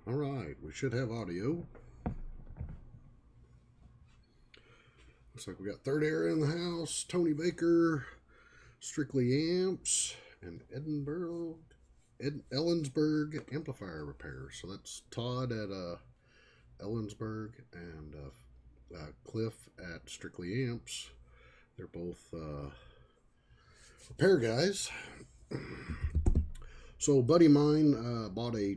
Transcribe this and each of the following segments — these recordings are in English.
All right, we should have audio. Looks like we got Third Air in the house, Tony Baker, Strictly Amps, and Ellensburg Amplifier Repair. So that's Todd at Ellensburg and Cliff at Strictly Amps. They're both repair guys. So a buddy of mine bought a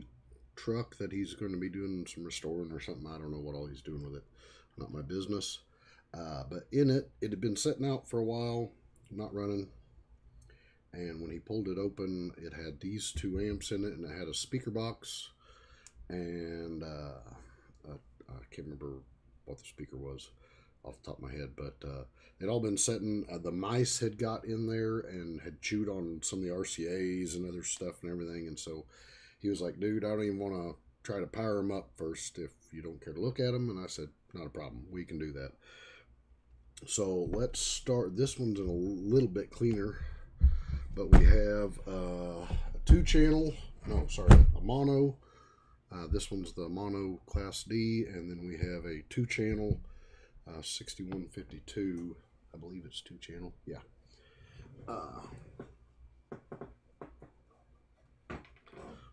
truck that he's going to be doing some restoring or something. I don't know what all he's doing with it. Not my business. But in it had been sitting out for a while, not running. And when he pulled it open, it had these 2 amps in it, and it had a speaker box. And I can't remember what the speaker was off the top of my head, but it all been sitting. The mice had got in there and had chewed on some of the RCAs and other stuff and everything. And so he was like, dude, I don't even want to try to power them up first if you don't care to look at them. And I said, not a problem. We can do that. So let's start. This one's a little bit cleaner, but we have a 2-channel, a mono. This one's the mono class D, and then we have a 2-channel 6152. I believe it's 2-channel. Yeah.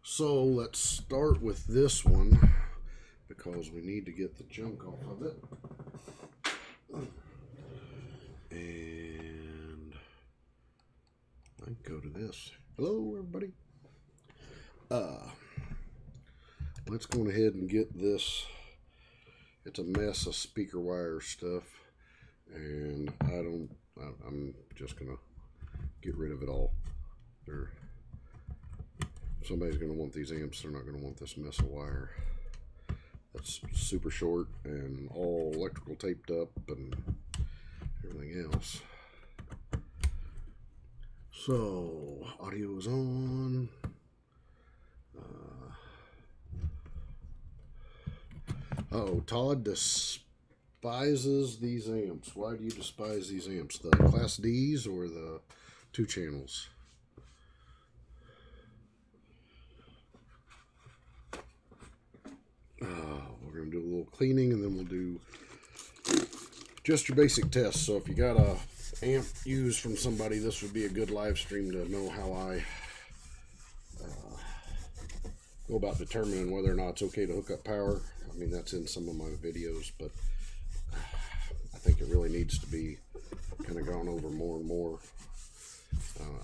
So let's start with this one because we need to get the junk off of it. And I go to this. Hello, everybody. Let's go ahead and get this. It's a mess of speaker wire stuff, and I'm just gonna get rid of it all. Somebody's gonna want these amps. They're not gonna want this mess of wire. That's super short and all electrical taped up and everything else. So audio is on. Todd despises these amps. Why do you despise these amps? The Class Ds or the 2 channels? We're going to do a little cleaning and then we'll do just your basic tests. So if you got a amp used from somebody, this would be a good live stream to know how I go about determining whether or not it's okay to hook up power. I mean, that's in some of my videos, but I think it really needs to be kind of gone over more and more.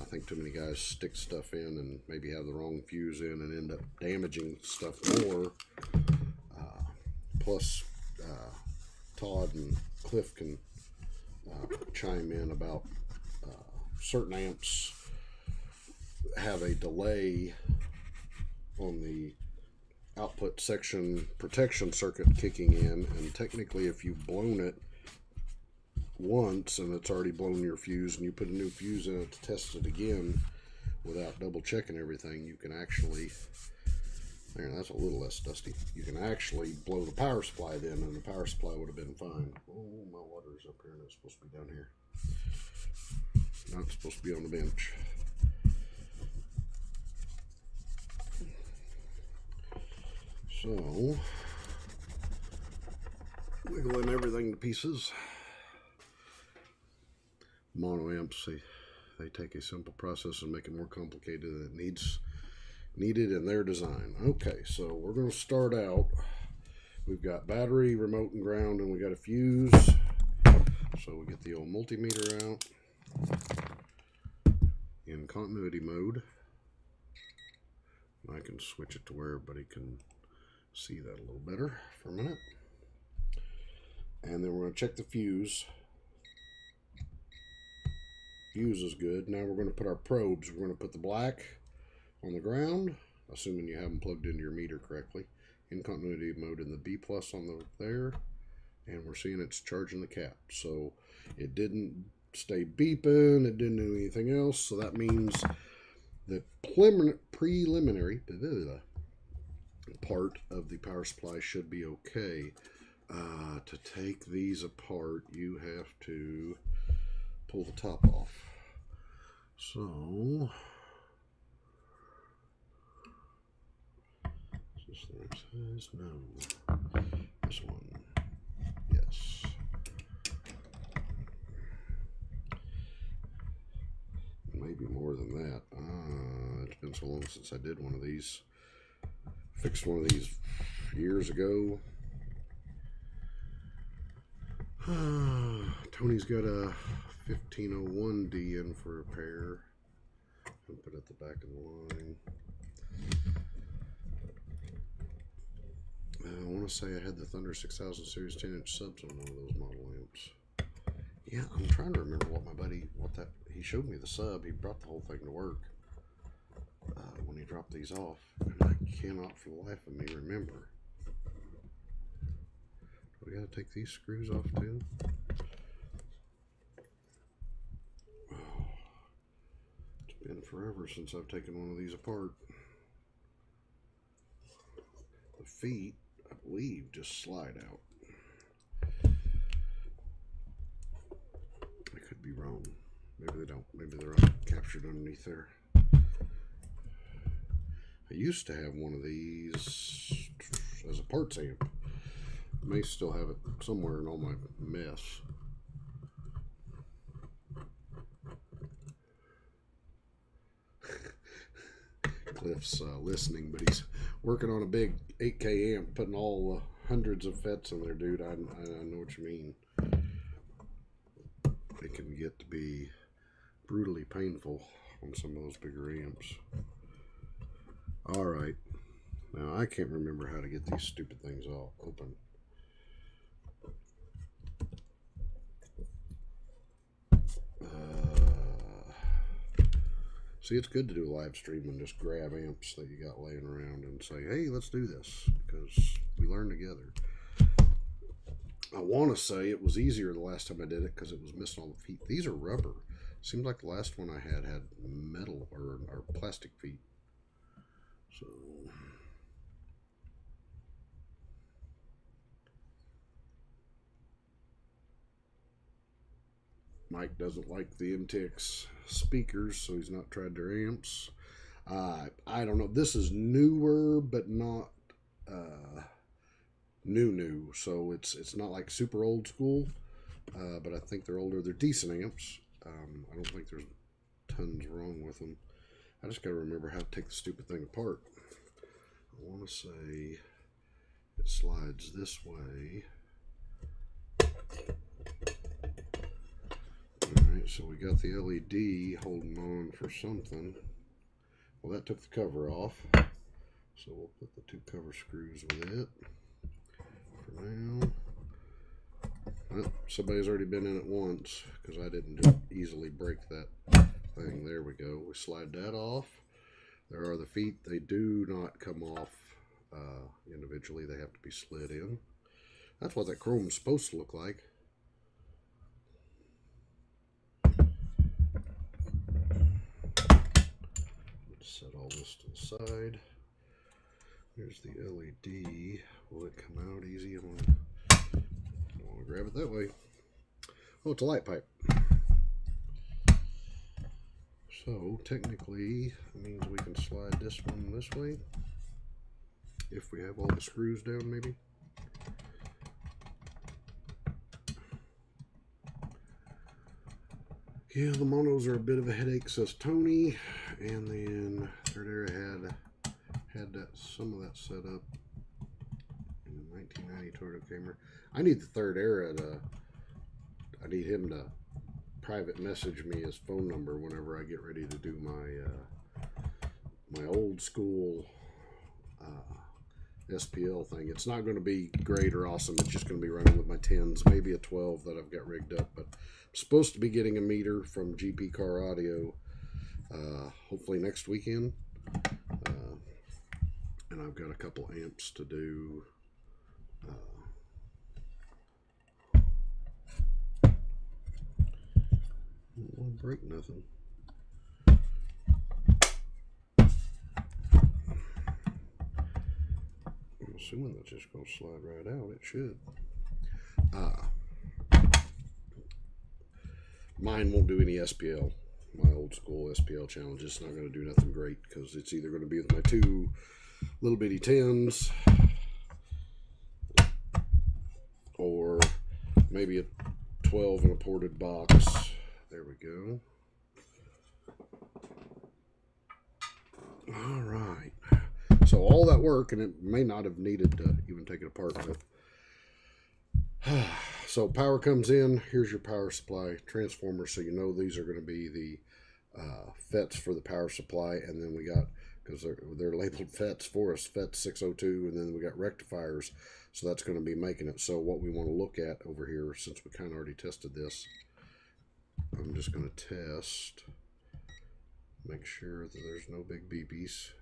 I think too many guys stick stuff in and maybe have the wrong fuse in and end up damaging stuff more. Plus, Todd and Cliff can chime in about certain amps have a delay on the output section protection circuit kicking in, and technically if you've blown it once and it's already blown your fuse and you put a new fuse in it to test it again without double checking everything, you can actually, there, that's a little less dusty, you can actually blow the power supply then and the power supply would have been fine. Oh, my water's up here and it's supposed to be down here. Now it's supposed to be on the bench. So, wiggling everything to pieces. Mono amps, they take a simple process and make it more complicated than it needed in their design. Okay, so we're going to start out. We've got battery, remote, and ground, and we got a fuse. So we get the old multimeter out in continuity mode. I can switch it to where everybody can see that a little better for a minute. And then we're going to check the fuse. Fuse is good. Now we're going to put our probes. We're going to put the black on the ground, assuming you haven't plugged into your meter correctly. In continuity mode in the B plus on the there. And we're seeing it's charging the cap. So it didn't stay beeping. It didn't do anything else. So that means the preliminary part of the power supply should be okay. To take these apart, you have to pull the top off. So This thing says no. This one, yes. Maybe more than that. It's been so long since I did one of these. Fixed one of these years ago. Tony's got a 1501D in for repair. I'll put it at the back of the line. I want to say I had the Thunder 6000 Series 10-inch subs on one of those model amps. Yeah, I'm trying to remember what my buddy, he showed me the sub. He brought the whole thing to work when he dropped these off. And I cannot for the life of me remember. Do we got to take these screws off too? Oh, it's been forever since I've taken one of these apart. The feet, I believe, just slide out. I could be wrong. Maybe they don't. Maybe they're captured underneath there. I used to have one of these as a parts amp. I may still have it somewhere in all my mess. Cliff's listening, but he's working on a big 8K amp, putting all hundreds of FETs in there, dude. I know what you mean. It can get to be brutally painful on some of those bigger amps. All right, now I can't remember how to get these stupid things all open. See, it's good to do a live stream and just grab amps that you got laying around and say, hey, let's do this, because we learn together. I want to say it was easier the last time I did it because it was missing all the feet. These are rubber. Seemed like the last one I had metal or plastic feet. So Mike doesn't like the MTX speakers, so he's not tried their amps. I don't know. This is newer, but not new. So it's not like super old school, but I think they're older. They're decent amps. I don't think there's tons wrong with them. I just got to remember how to take the stupid thing apart. I want to say it slides this way. Alright, so we got the LED holding on for something. Well, that took the cover off. So we'll put the two cover screws with it for now. Well, somebody's already been in it once because I didn't just easily break that thing. There we go. We slide that off. There are the feet. They do not come off individually. They have to be slid in. That's what that chrome is supposed to look like. Let's set all this to the side. Here's the LED. Will it come out easy? I don't want to grab it that way. Oh, it's a light pipe. So technically, it means we can slide this one this way. If we have all the screws down, maybe. Yeah, the monos are a bit of a headache, says Tony. And then Third Era had some of that set up in the 1990 Toyota Camry. I need the Third Era I need him to private message me his phone number whenever I get ready to do my old school SPL thing. It's not going to be great or awesome. It's just going to be running with my 10s, maybe a 12 that I've got rigged up. But I'm supposed to be getting a meter from GP Car Audio hopefully next weekend. And I've got a couple amps to do. Won't break nothing. I'm assuming that's just going to slide right out. It should. Mine won't do any SPL. My old school SPL challenge is not going to do nothing great because it's either going to be with my two little bitty tins, or maybe a 12 in a ported box. There we go. All right. So all that work, and it may not have needed to even take it apart, but so power comes in. Here's your power supply transformer. So you know these are going to be the FETs for the power supply, and then we got, because they're labeled FETs for us, FET 602, and then we got rectifiers. So that's going to be making it. So what we want to look at over here, since we kind of already tested this, I'm just going to test, make sure that there's no big beepies.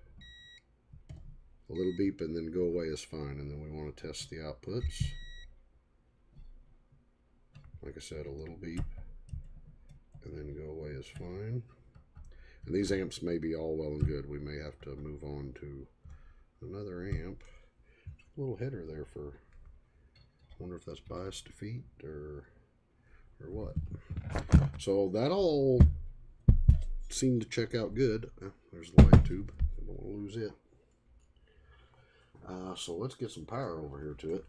A little beep and then go away is fine. And then we want to test the outputs. Like I said, a little beep and then go away is fine. And these amps may be all well and good. We may have to move on to another amp. A little header there for, I wonder if that's bias defeat or what. So that all seemed to check out good. There's the light tube. I don't want to lose it. So let's get some power over here to it.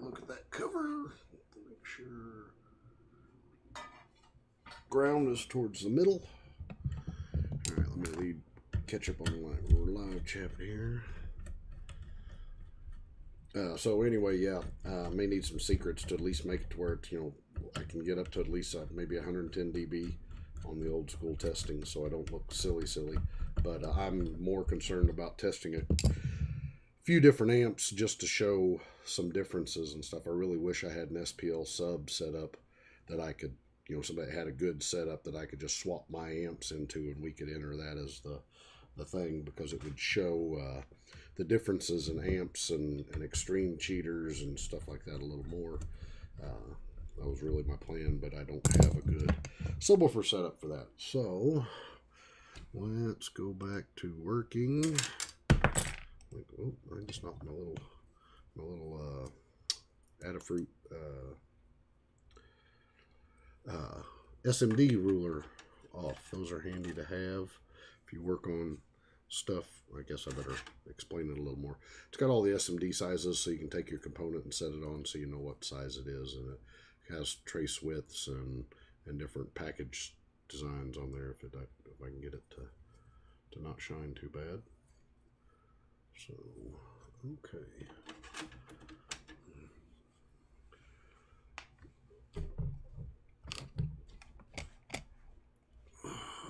Look at that cover. Make sure ground is towards the middle. All right, let me catch up on the live chat here. So anyway, yeah, may need some secrets to at least make it to where it's, I can get up to at least maybe 110 dB on the old school testing, so I don't look silly. But I'm more concerned about testing a few different amps just to show some differences and stuff. I really wish I had an SPL sub set up that I could, somebody had a good setup that I could just swap my amps into, and we could enter that as the thing, because it would show the differences in amps and extreme cheaters and stuff like that a little more. That was really my plan, but I don't have a good subwoofer setup for that. So let's go back to working. Oh, I just knocked my little Adafruit SMD ruler off. Those are handy to have if you work on stuff. I guess I better explain it a little more. It's got all the SMD sizes, so you can take your component and set it on so you know what size it is, and it has trace widths and different package designs on there if I can get it to not shine too bad. So okay.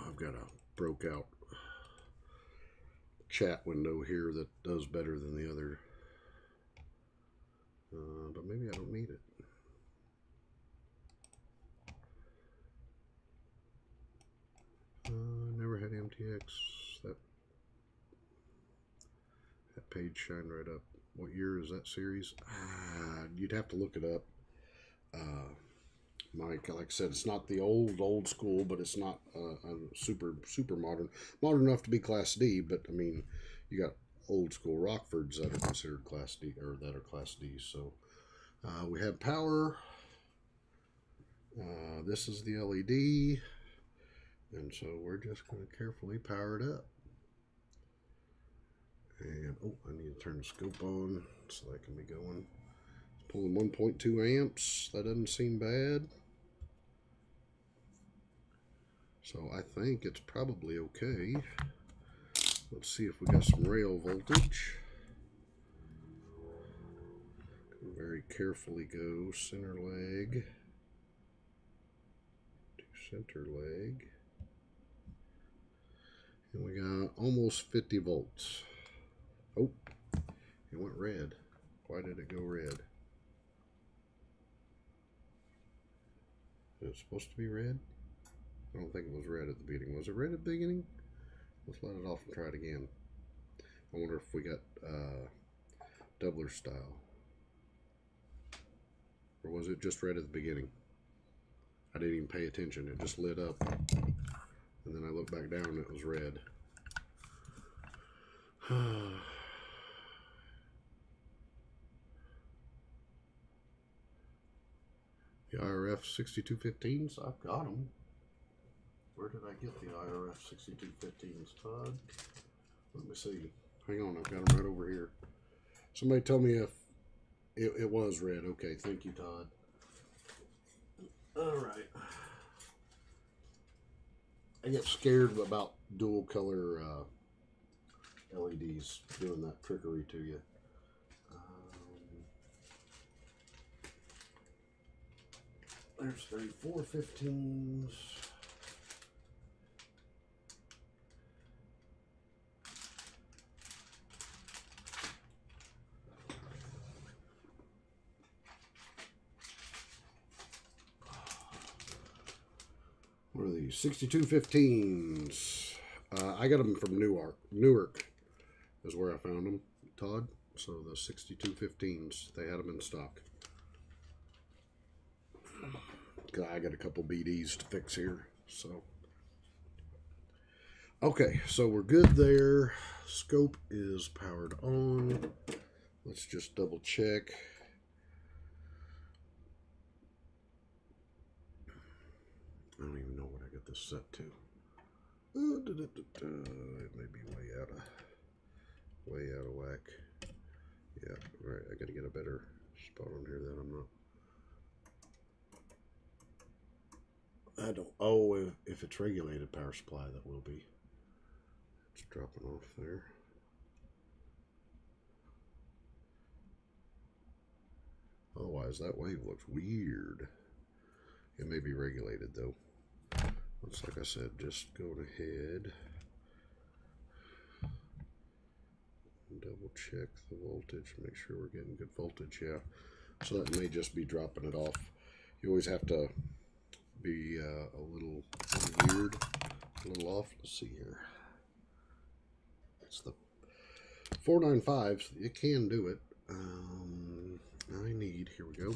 I've got a broke out chat window here that does better than the other, but maybe I don't need it. Never had MTX. That page shined right up. What year is that series? You'd have to look it up. Mike, like I said, it's not the old school, but it's not super modern enough to be Class D. But I mean, you got old school Rockfords that are considered Class D, or that are Class D. So we have power. This is the LED, and so we're just going to carefully power it up. And I need to turn the scope on so that can be going. It's pulling 1.2 amps. That doesn't seem bad. So I think it's probably okay. Let's see if we got some rail voltage. Very carefully go center leg to center leg. And we got almost 50 volts. Oh, it went red. Why did it go red? Is it supposed to be red? I don't think it was red at the beginning. Was it red at the beginning? Let's let it off and try it again. I wonder if we got doubler style. Or was it just red at the beginning? I didn't even pay attention. It just lit up. And then I looked back down and it was red. The IRF 6215s, I've got them. Where did I get the IRF 6215s, Todd? Let me see. Hang on, I've got them right over here. Somebody tell me if it was red. Okay, thank you, Todd. All right. I get scared about dual color LEDs doing that trickery to you. There's 3415s. What are these? 6215s. I got them from Newark is where I found them, Todd. So the 6215s, they had them in stock. I got a couple BDs to fix here, so. Okay, so we're good there. Scope is powered on. Let's just double check. I don't even know what I got this set to. It may be way out of whack. Yeah, right. I got to get a better spot on here that I'm not. I don't. Oh, if it's regulated power supply, that will be. It's dropping off there. Otherwise, that wave looks weird. It may be regulated though. Looks like I said, just go ahead. Double check the voltage, make sure we're getting good voltage. Yeah, so that may just be dropping it off. You always have to be a little weird, a little off. Let's see here. It's the 495s. You can do it. I need, here we go.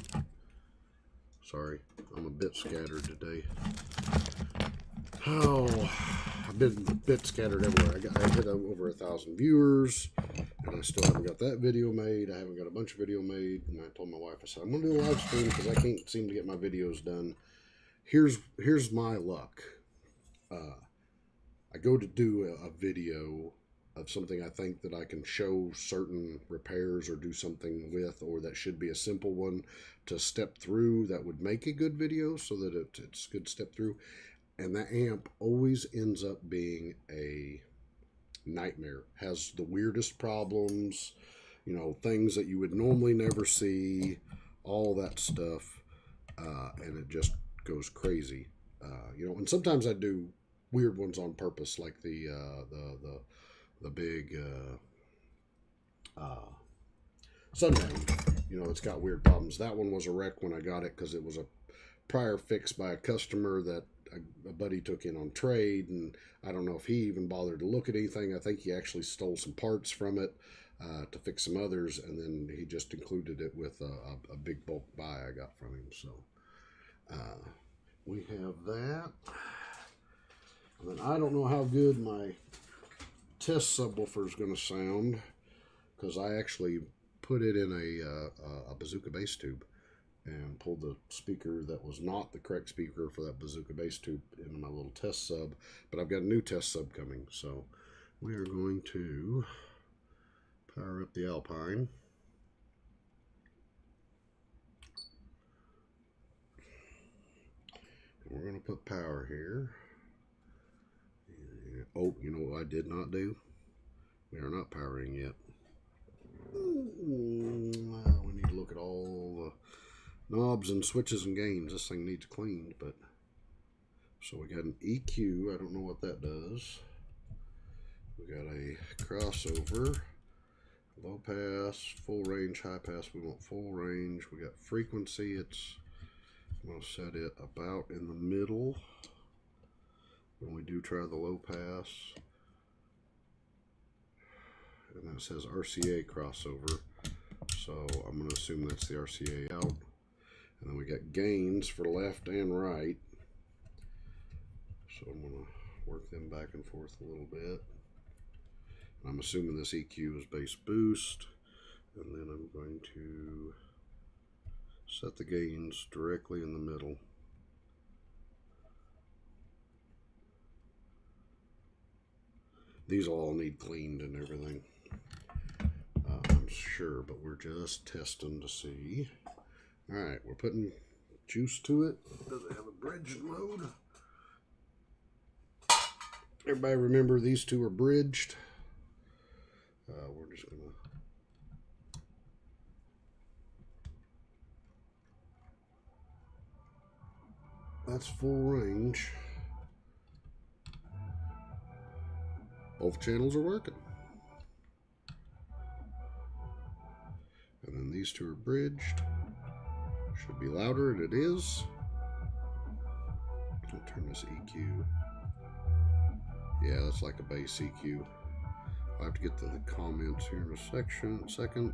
Sorry, I'm a bit scattered today. Oh, I've been a bit scattered everywhere. I hit over 1,000 viewers, and I still haven't got that video made. I haven't got a bunch of video made, and I told my wife, I said, I'm going to do a live stream because I can't seem to get my videos done. Here's my luck. I go to do a video of something I think that I can show certain repairs or do something with, or that should be a simple one to step through that would make a good video so that it's good step through. And that amp always ends up being a nightmare. Has the weirdest problems, you know, things that you would normally never see, all that stuff, and it just goes crazy. You know, and sometimes I do weird ones on purpose, like the big Sunbang. You know, it's got weird problems. That one was a wreck when I got it because it was a prior fix by a customer that a buddy took in on trade, and I don't know if he even bothered to look at anything. I think he actually stole some parts from it to fix some others, and then he just included it with a big bulk buy I got from him. So we have that. And then I don't know how good my test subwoofer is going to sound because I actually put it in a bazooka bass tube and pulled the speaker that was not the correct speaker for that bazooka bass tube into my little test sub. But I've got a new test sub coming, so we are going to power up the Alpine. And we're going to put power here. Oh, you know what I did not do? We are not powering yet. We need to look at all the knobs and switches and gains. This thing needs cleaned, but so we got an EQ. I don't know what that does. We got a crossover, low pass, full range, high pass. We want full range. We got frequency. I'm going to set it about in the middle when we do try the low pass. And that says RCA crossover, so I'm going to assume that's the RCA out. And then we got gains for left and right, so I'm going to work them back and forth a little bit. I'm assuming this EQ is bass boost, and then I'm going to set the gains directly in the middle. These all need cleaned and everything, I'm sure, but we're just testing to see. All right, we're putting juice to it. Does it have a bridged mode? Everybody remember these two are bridged. We're just gonna that's full range. Both channels are working. And then these two are bridged. Should be louder, and it is. I'll turn this EQ. Yeah, that's like a bass EQ. I'll have to get to the comments here in a second.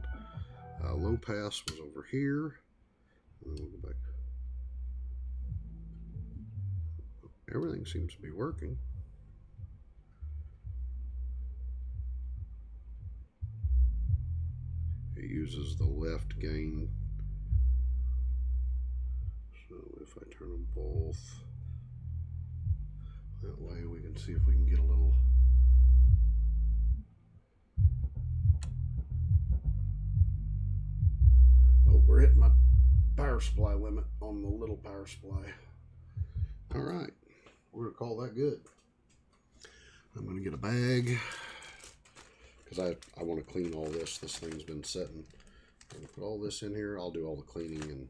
Low pass was over here. And then we'll go back. Everything seems to be working. It uses the left gain. So if I turn them both, that way we can see if we can get a little. Oh, we're hitting my power supply limit on the little power supply. All right, we're gonna call that good. I'm gonna get a bag because I want to clean all this. This thing's been setting. I'm gonna put all this in here. I'll do all the cleaning and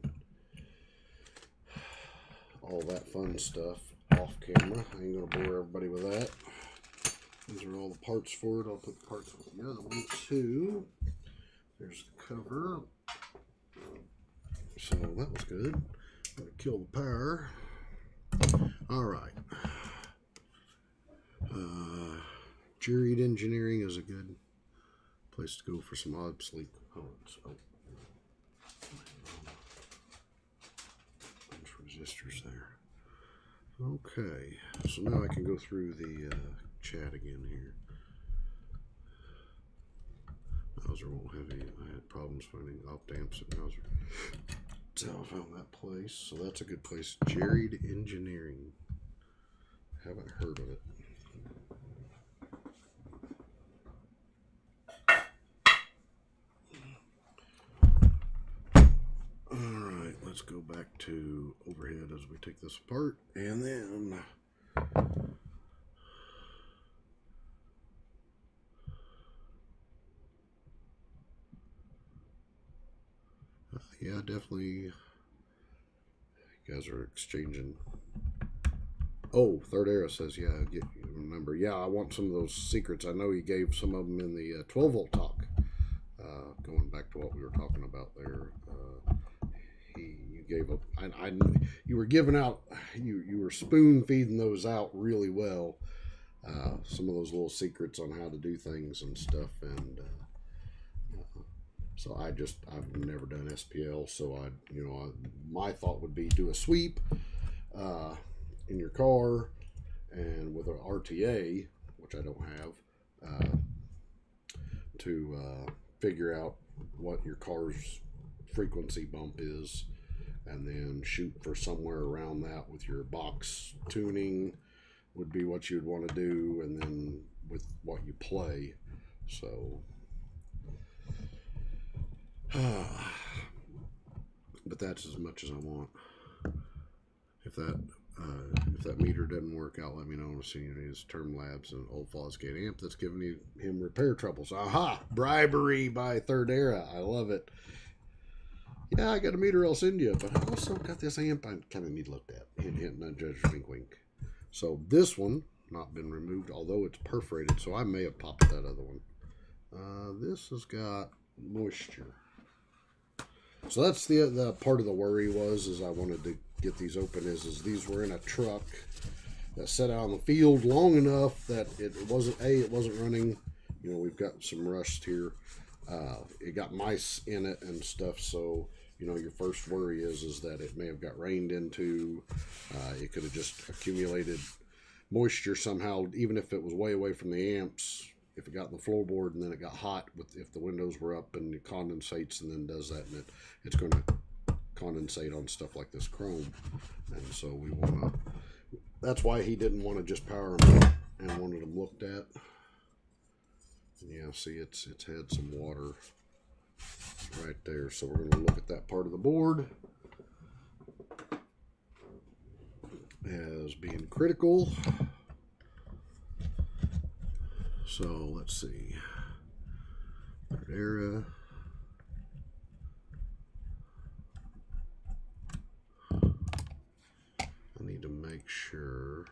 all that fun stuff off camera. I ain't gonna bore everybody with that. These are all the parts for it. I'll put the parts with the other one too. There's the cover. So that was good. I'm gonna kill the power. All right. Juried Engineering is a good place to go for some obsolete components. Oh. Bunch of resistors there. Okay, so now I can go through the chat again here. Mauser won't have any. I had problems finding op amps at Mauser. So I found that place. So that's a good place. Juried Engineering. Haven't heard of it. Alright, let's go back to overhead as we take this apart. And then yeah, definitely. You guys are exchanging. Oh, Third Era says, yeah, remember. Yeah, I want some of those secrets. I know you gave some of them in the 12 volt talk. Going back to what we were talking about there. You gave up. You were giving out. You were spoon feeding those out really well. Some of those little secrets on how to do things and stuff, and so I've never done SPL, so my thought would be do a sweep in your car, and with an RTA, which I don't have, to figure out what your car's frequency bump is, and then shoot for somewhere around that with your box tuning would be what you'd want to do, and then with what you play. So but that's as much as I want. If that meter doesn't work out, let me know. I'm seeing his Term Labs and old Fosgate amp that's giving him repair troubles. Aha! Bribery by Third Era. I love it. Yeah, I got a meter I'll send you, but I also got this amp I kind of need looked at. Hint, hint, nudge, nudge, wink, wink. So this one, not been removed, although it's perforated, so I may have popped that other one. This has got moisture. So that's the part of the worry is I wanted to get these open is these were in a truck that sat out on the field long enough that it wasn't running. We've got some rust here. It got mice in it and stuff, so your first worry is that it may have got rained into. It could have just accumulated moisture somehow, even if it was way away from the amps. If it got in the floorboard and then it got hot, if the windows were up, and it condensates and then does that, and it's going to condensate on stuff like this chrome. And so we want to. That's why he didn't want to just power them up and wanted them looked at. Yeah, see, it's had some water right there, so we're going to look at that part of the board as being critical. So let's see. Third era. I need to make sure.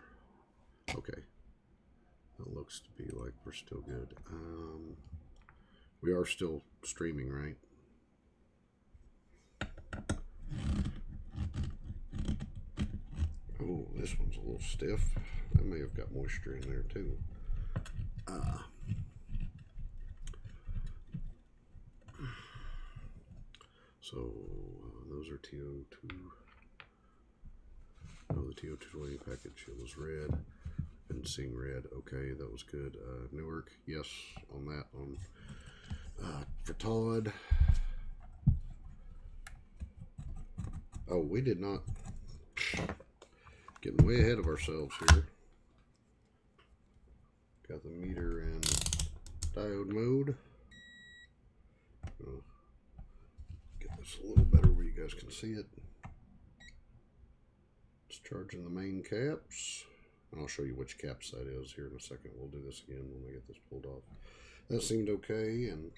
Okay. That looks to be like we're still good. We are still streaming, right? Oh, this one's a little stiff. I may have got moisture in there too. So those are TO2. Oh, the TO220 package. It was red. Been seeing red. Okay, that was good. Newark, yes, on that one. For Todd. Oh, we did not. Getting way ahead of ourselves here. Got the meter in diode mode. Get this a little better where you guys can see it. It's charging the main caps. And I'll show you which caps that is here in a second. We'll do this again when we get this pulled off. That seemed okay, and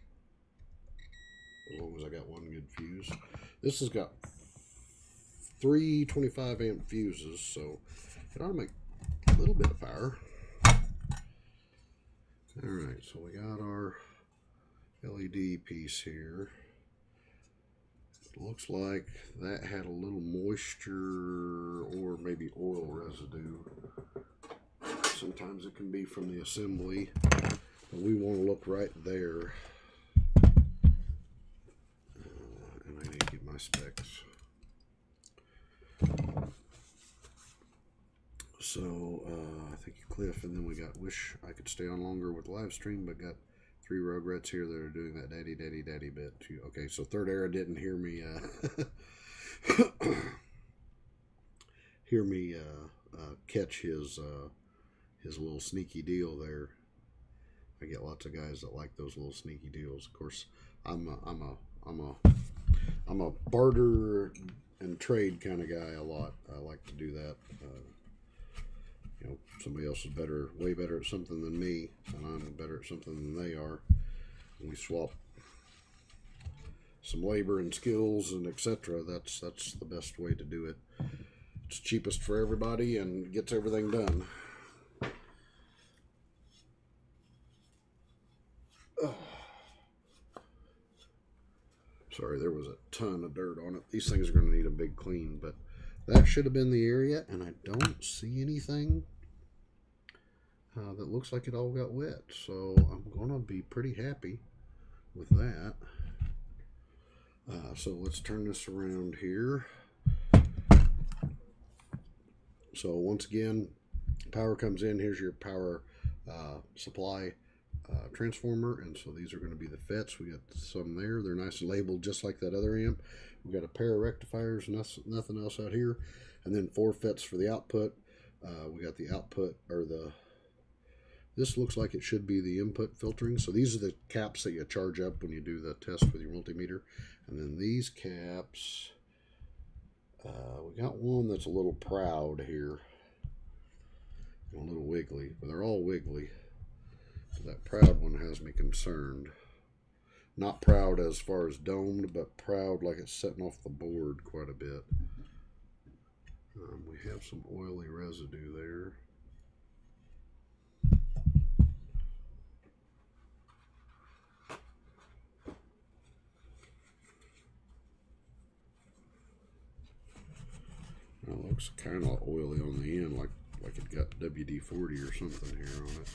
as long as I got one good fuse. This has got 3 25 amp fuses, so it ought to make a little bit of power. Alright, so we got our LED piece here. It looks like that had a little moisture or maybe oil residue. Sometimes it can be from the assembly, but we want to look right there. And I need to get my specs. So, thank you, Cliff. And then we got wish I could stay on longer with Livestream, but got 3 Rugrats here that are doing that daddy bit too. Okay, so Third Era didn't hear me catch his little sneaky deal there. I get lots of guys that like those little sneaky deals. Of course, I'm a barter and trade kind of guy a lot. I like to do that. You know, somebody else is way better at something than me, and I'm better at something than they are. And we swap some labor and skills and etc. That's the best way to do it. It's cheapest for everybody and gets everything done. Sorry, there was a ton of dirt on it. These things are going to need a big clean, but that should have been the area, and I don't see anything that looks like it all got wet. So I'm going to be pretty happy with that. So let's turn this around here. So once again, power comes in. Here's your power supply transformer, and so these are going to be the FETs. We got some there. They're nice and labeled just like that other amp. We've got a pair of rectifiers, nothing else out here, and then 4 FETs for the output. We got the output, or this looks like it should be the input filtering. So these are the caps that you charge up when you do the test with your multimeter. And then these caps, we got one that's a little proud here, a little wiggly, but they're all wiggly. That proud one has me concerned. Not proud as far as domed, but proud like it's setting off the board quite a bit. We have some oily residue there. It looks kind of oily on the end, like it got WD-40 or something here on it.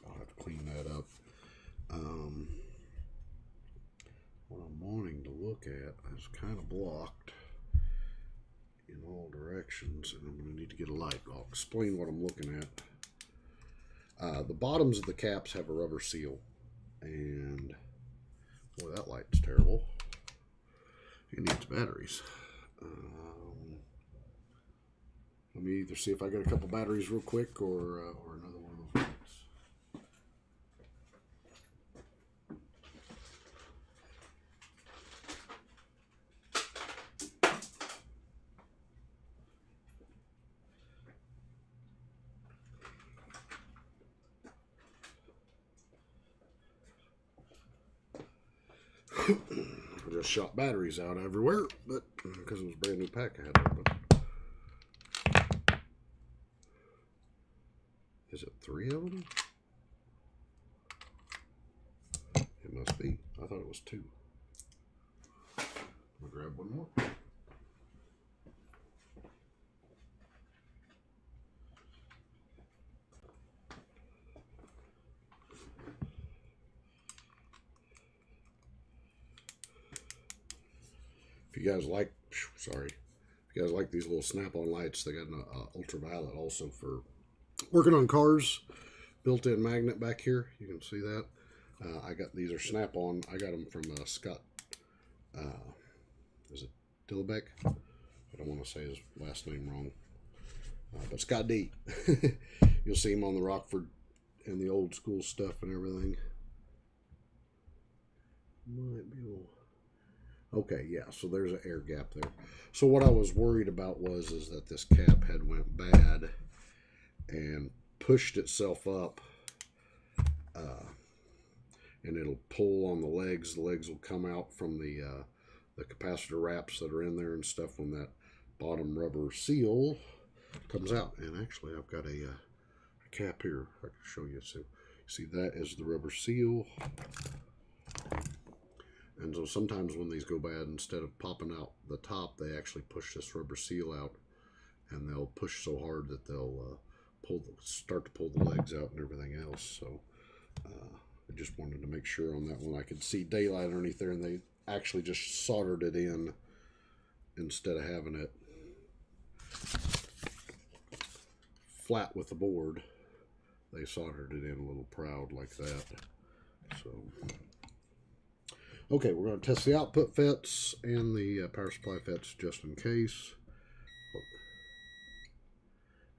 I'll have to clean that up. What I'm wanting to look at is kind of blocked in all directions, and I'm going to need to get a light. I'll explain what I'm looking at. The bottoms of the caps have a rubber seal, and boy, that light's terrible. It needs batteries. Let me either see if I got a couple batteries real quick, or another one of those lights. I just shot batteries out everywhere, but because it was a brand new pack I had to open. Is it 3 of them? It must be. I thought it was 2. I'll grab one more. If you guys like, sorry, if you guys like these little snap-on lights, they got an ultraviolet also for working on cars. Built-in magnet back here. You can see that. I got these are snap-on. I got them from Scott. Is it Dillebeck? I don't want to say his last name wrong. But Scott D. You'll see him on the Rockford and the old school stuff and everything. Might be a little... Okay, yeah, so there's an air gap there. So what I was worried about is that this cap had went bad and pushed itself up, and it'll pull on the legs. The legs will come out from the capacitor wraps that are in there and stuff when that bottom rubber seal comes out. And actually, I've got a cap here. I can show you. So, see, that is the rubber seal. And so sometimes when these go bad, instead of popping out the top, they actually push this rubber seal out, and they'll push so hard that they'll start to pull the legs out and everything else. So I just wanted to make sure on that one. I could see daylight underneath there, and they actually just soldered it in instead of having it flat with the board. They soldered it in a little proud like that. So okay, we're going to test the output FETs and the power supply FETs just in case.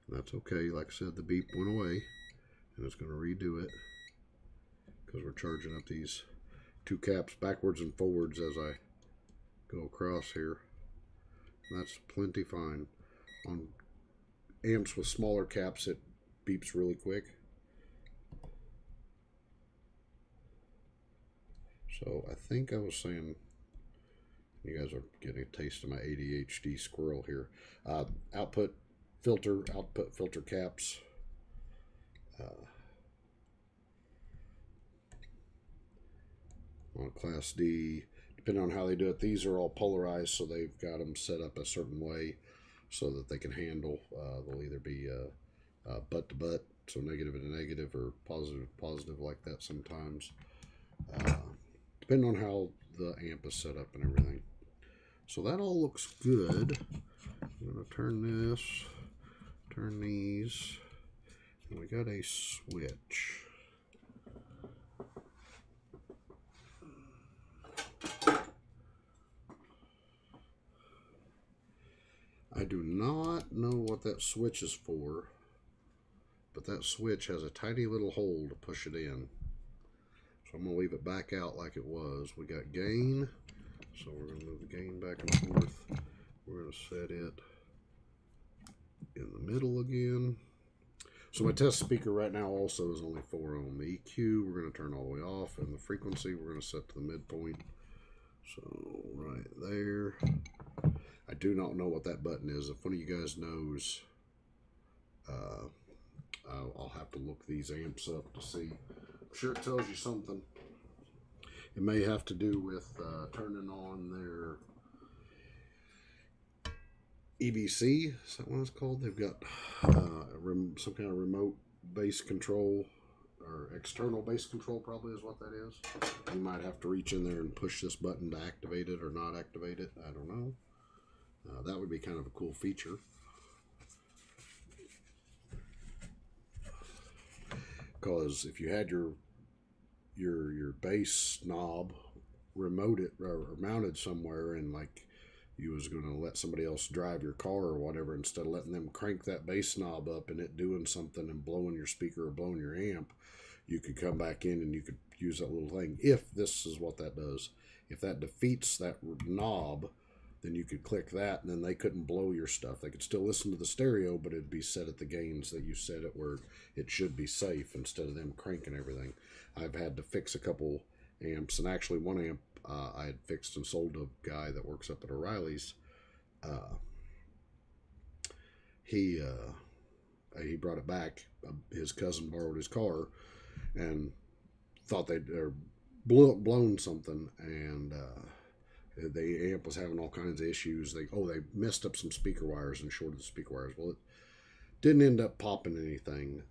That's okay. Like I said, the beep went away, and it's going to redo it because we're charging up these 2 caps backwards and forwards as I go across here. And that's plenty fine. On amps with smaller caps, it beeps really quick. So I think I was saying, you guys are getting a taste of my ADHD squirrel here. Output filter caps. On Class D, depending on how they do it, these are all polarized, so they've got them set up a certain way so that they can handle. They'll either be butt to butt, so negative to negative, or positive to positive like that sometimes. Depending on how the amp is set up and everything. So that all looks good. I'm going to turn this, turn these, and we got a switch. I do not know what that switch is for, but that switch has a tiny little hole to push it in. So I'm going to leave it back out like it was. We got gain, so we're going to move the gain back and forth. We're going to set it in the middle again. So my test speaker right now also is only 4 ohm. The EQ we're going to turn all the way off, and the frequency we're going to set to the midpoint. So right there. I do not know what that button is. If one of you guys knows, I'll have to look these amps up to see. I'm sure it tells you something. It may have to do with turning on their EBC. Is that what it's called? They've got some kind of remote base control, or external base control probably is what that is. You might have to reach in there and push this button to activate it or not activate it. I don't know. That would be kind of a cool feature. Because if you had your bass knob remoted or mounted somewhere, and like you was going to let somebody else drive your car or whatever, instead of letting them crank that bass knob up and it doing something and blowing your speaker or blowing your amp, you could come back in and you could use that little thing. If this is what that does, if that defeats that knob, then you could click that, and then they couldn't blow your stuff. They could still listen to the stereo, but it'd be set at the gains that you set it where it should be safe, instead of them cranking everything. I've had to fix a couple amps, and actually one amp I had fixed and sold a guy that works up at O'Reilly's. He brought it back. His cousin borrowed his car and thought they'd blown something, and the amp was having all kinds of issues. They messed up some speaker wires and shorted the speaker wires. Well, it didn't end up popping anything,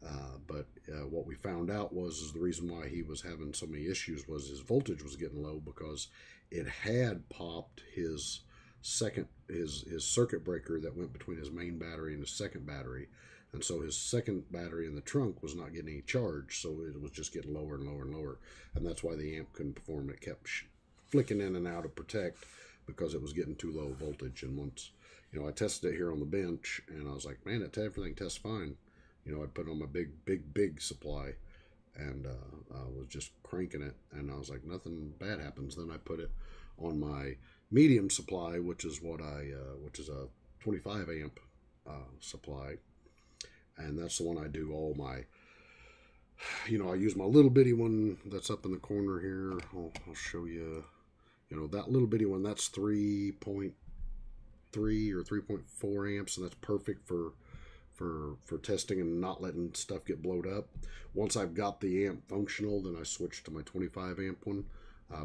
but what we found out was the reason why he was having so many issues was his voltage was getting low, because it had popped his circuit breaker that went between his main battery and his second battery. And so his second battery in the trunk was not getting any charge, so it was just getting lower and lower and lower. And that's why the amp couldn't perform. It kept flicking in and out of protect because it was getting too low voltage. And once, I tested it here on the bench, and I was like, man, everything tests fine. I put on my big supply, and I was just cranking it, and I was like, nothing bad happens. Then I put it on my medium supply, which is a 25 amp supply. And that's the one I do all my, I use my little bitty one that's up in the corner here. I'll show you, that little bitty one, that's 3.3 or 3.4 amps, and that's perfect for testing and not letting stuff get blowed up. Once I've got the amp functional, then I switch to my 25 amp one,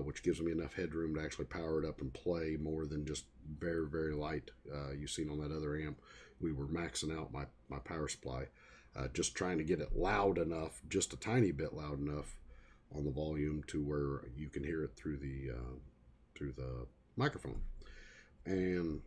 which gives me enough headroom to actually power it up and play more than just very, very light. You've seen on that other amp, we were maxing out my power supply, just trying to get it loud enough, just a tiny bit loud enough on the volume to where you can hear it through the microphone. And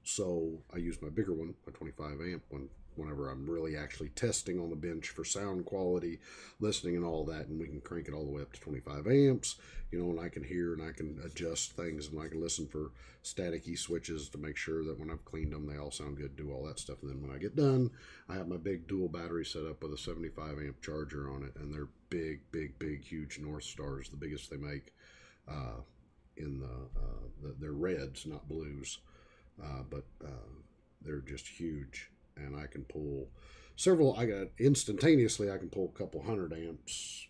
so I use my bigger one, my 25 amp one, whenever I'm really actually testing on the bench for sound quality, listening and all that, and we can crank it all the way up to 25 amps, and I can hear and I can adjust things, and I can listen for staticky switches to make sure that when I've cleaned them, they all sound good, do all that stuff. And then when I get done, I have my big dual battery set up with a 75 amp charger on it, and they're big, huge North Stars, the biggest they make, they're reds, not blues, but they're just huge. And I can pull several. I can pull a couple hundred amps,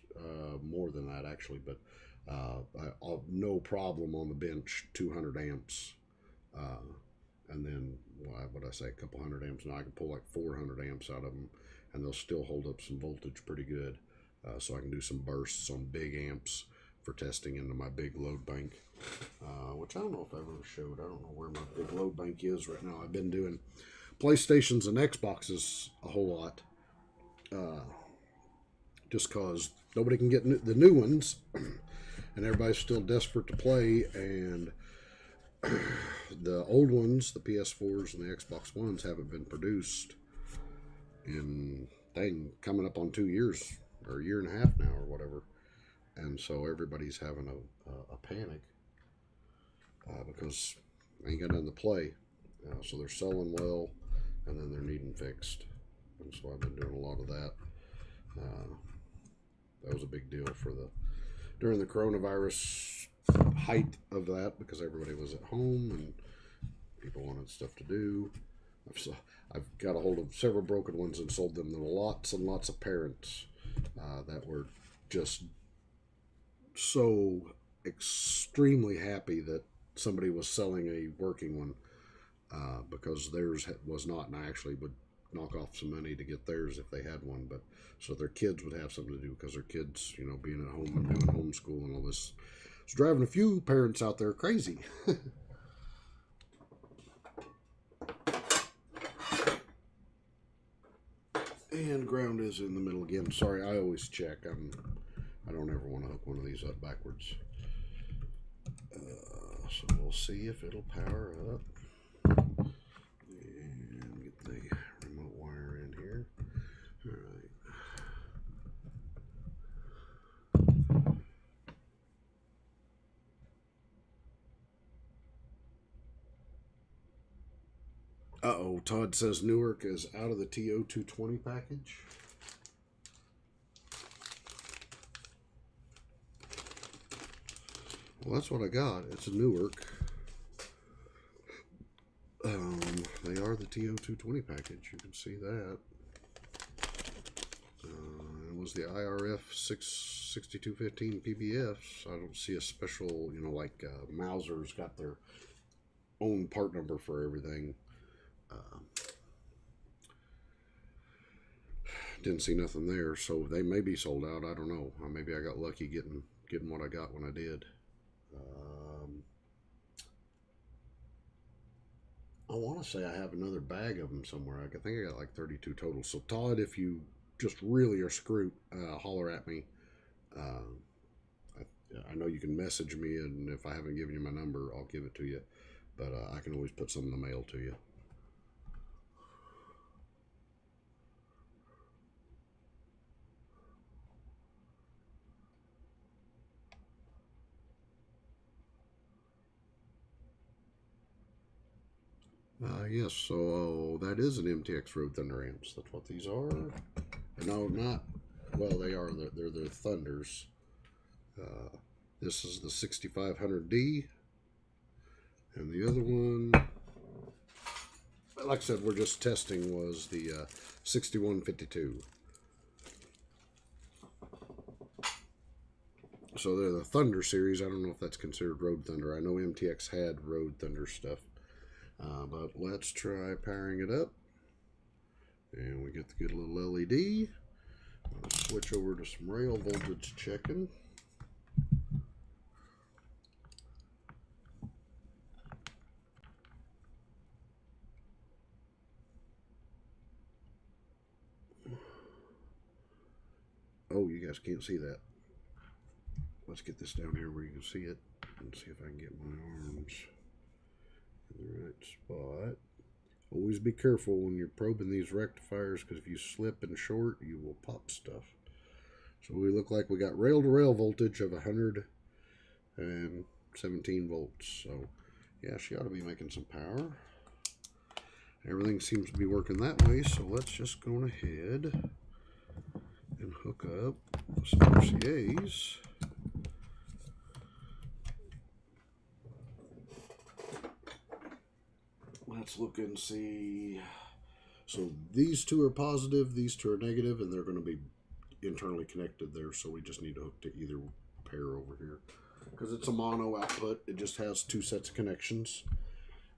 more than that actually, but I'll no problem on the bench, 200 amps, and then what I say, a couple hundred amps. Now I can pull like 400 amps out of them, and they'll still hold up some voltage pretty good. So I can do some bursts on big amps for testing into my big load bank, which I don't know if I ever showed. I don't know where my big load bank is right now. I've been doing PlayStations and Xboxes a whole lot, just because nobody can get the new ones, and everybody's still desperate to play, and the old ones, the PS4s and the Xbox Ones, haven't been produced in, coming up on 2 years, or a year and a half now, or whatever, and so everybody's having a panic, because they ain't got nothing to play, so they're selling well, and then they're needing fixed. And so I've been doing a lot of that. That was a big deal during the coronavirus height of that, because everybody was at home and people wanted stuff to do. I've got a hold of several broken ones and sold them to lots and lots of parents that were just so extremely happy that somebody was selling a working one, because theirs was not, and I actually would knock off some money to get theirs if they had one, but so their kids would have something to do, because their kids, being at home and doing homeschool and all this, it's driving a few parents out there crazy. And ground is in the middle again. Sorry, I always check. I don't ever want to hook one of these up backwards. So we'll see if it'll power up. And get the remote wire in here. All right. Uh-oh, Todd says Newark is out of the TO220 package. Well, that's what I got. It's a Newark. They are the TO220 package. You can see that. It was the IRF 6215 PBFs. I don't see a special, you know, like Mauser's got their own part number for everything. Didn't see nothing there, so they may be sold out. I don't know. Maybe I got lucky getting what I got when I did. I want to say I have another bag of them somewhere. I think I got like 32 total. So Todd, if you just really are screwed, holler at me. I know you can message me, and if I haven't given you my number, I'll give it to you. But I can always put some in the mail to you. Yes, so that is an MTX Road Thunder amps. That's what these are. No, not, well, they are. They're the Thunders. This is the 6500D. And the other one, like I said, we're just testing, was the 6152. So they're the Thunder series. I don't know if that's considered Road Thunder. I know MTX had Road Thunder stuff. But let's try powering it up. And we get the good little LED. I'll switch over to some rail voltage checking. Oh, you guys can't see that. Let's get this down here where you can see it. And see if I can get my arms in the right spot. Always be careful when you're probing these rectifiers, because if you slip and short, you will pop stuff. So we look like we got rail-to-rail voltage of 117 volts. So yeah, she ought to be making some power. Everything seems to be working that way, so let's just go ahead and hook up some RCAs. Let's look and see. So these two are positive, these two are negative, and they're going to be internally connected there, so we just need to hook to either pair over here. Because it's a mono output, it just has two sets of connections,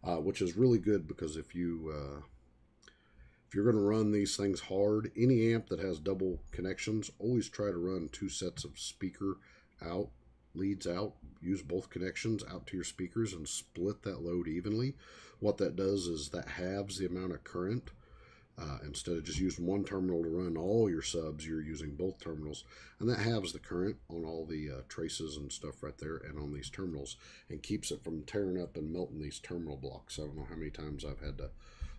which is really good, because if you're going to run these things hard, any amp that has double connections, always try to run two sets of speaker out, leads out, use both connections out to your speakers and split that load evenly. What that does is that halves the amount of current. Instead of just using one terminal to run all your subs, you're using both terminals, and that halves the current on all the traces and stuff right there and on these terminals, and keeps it from tearing up and melting these terminal blocks. I don't know how many times I've had to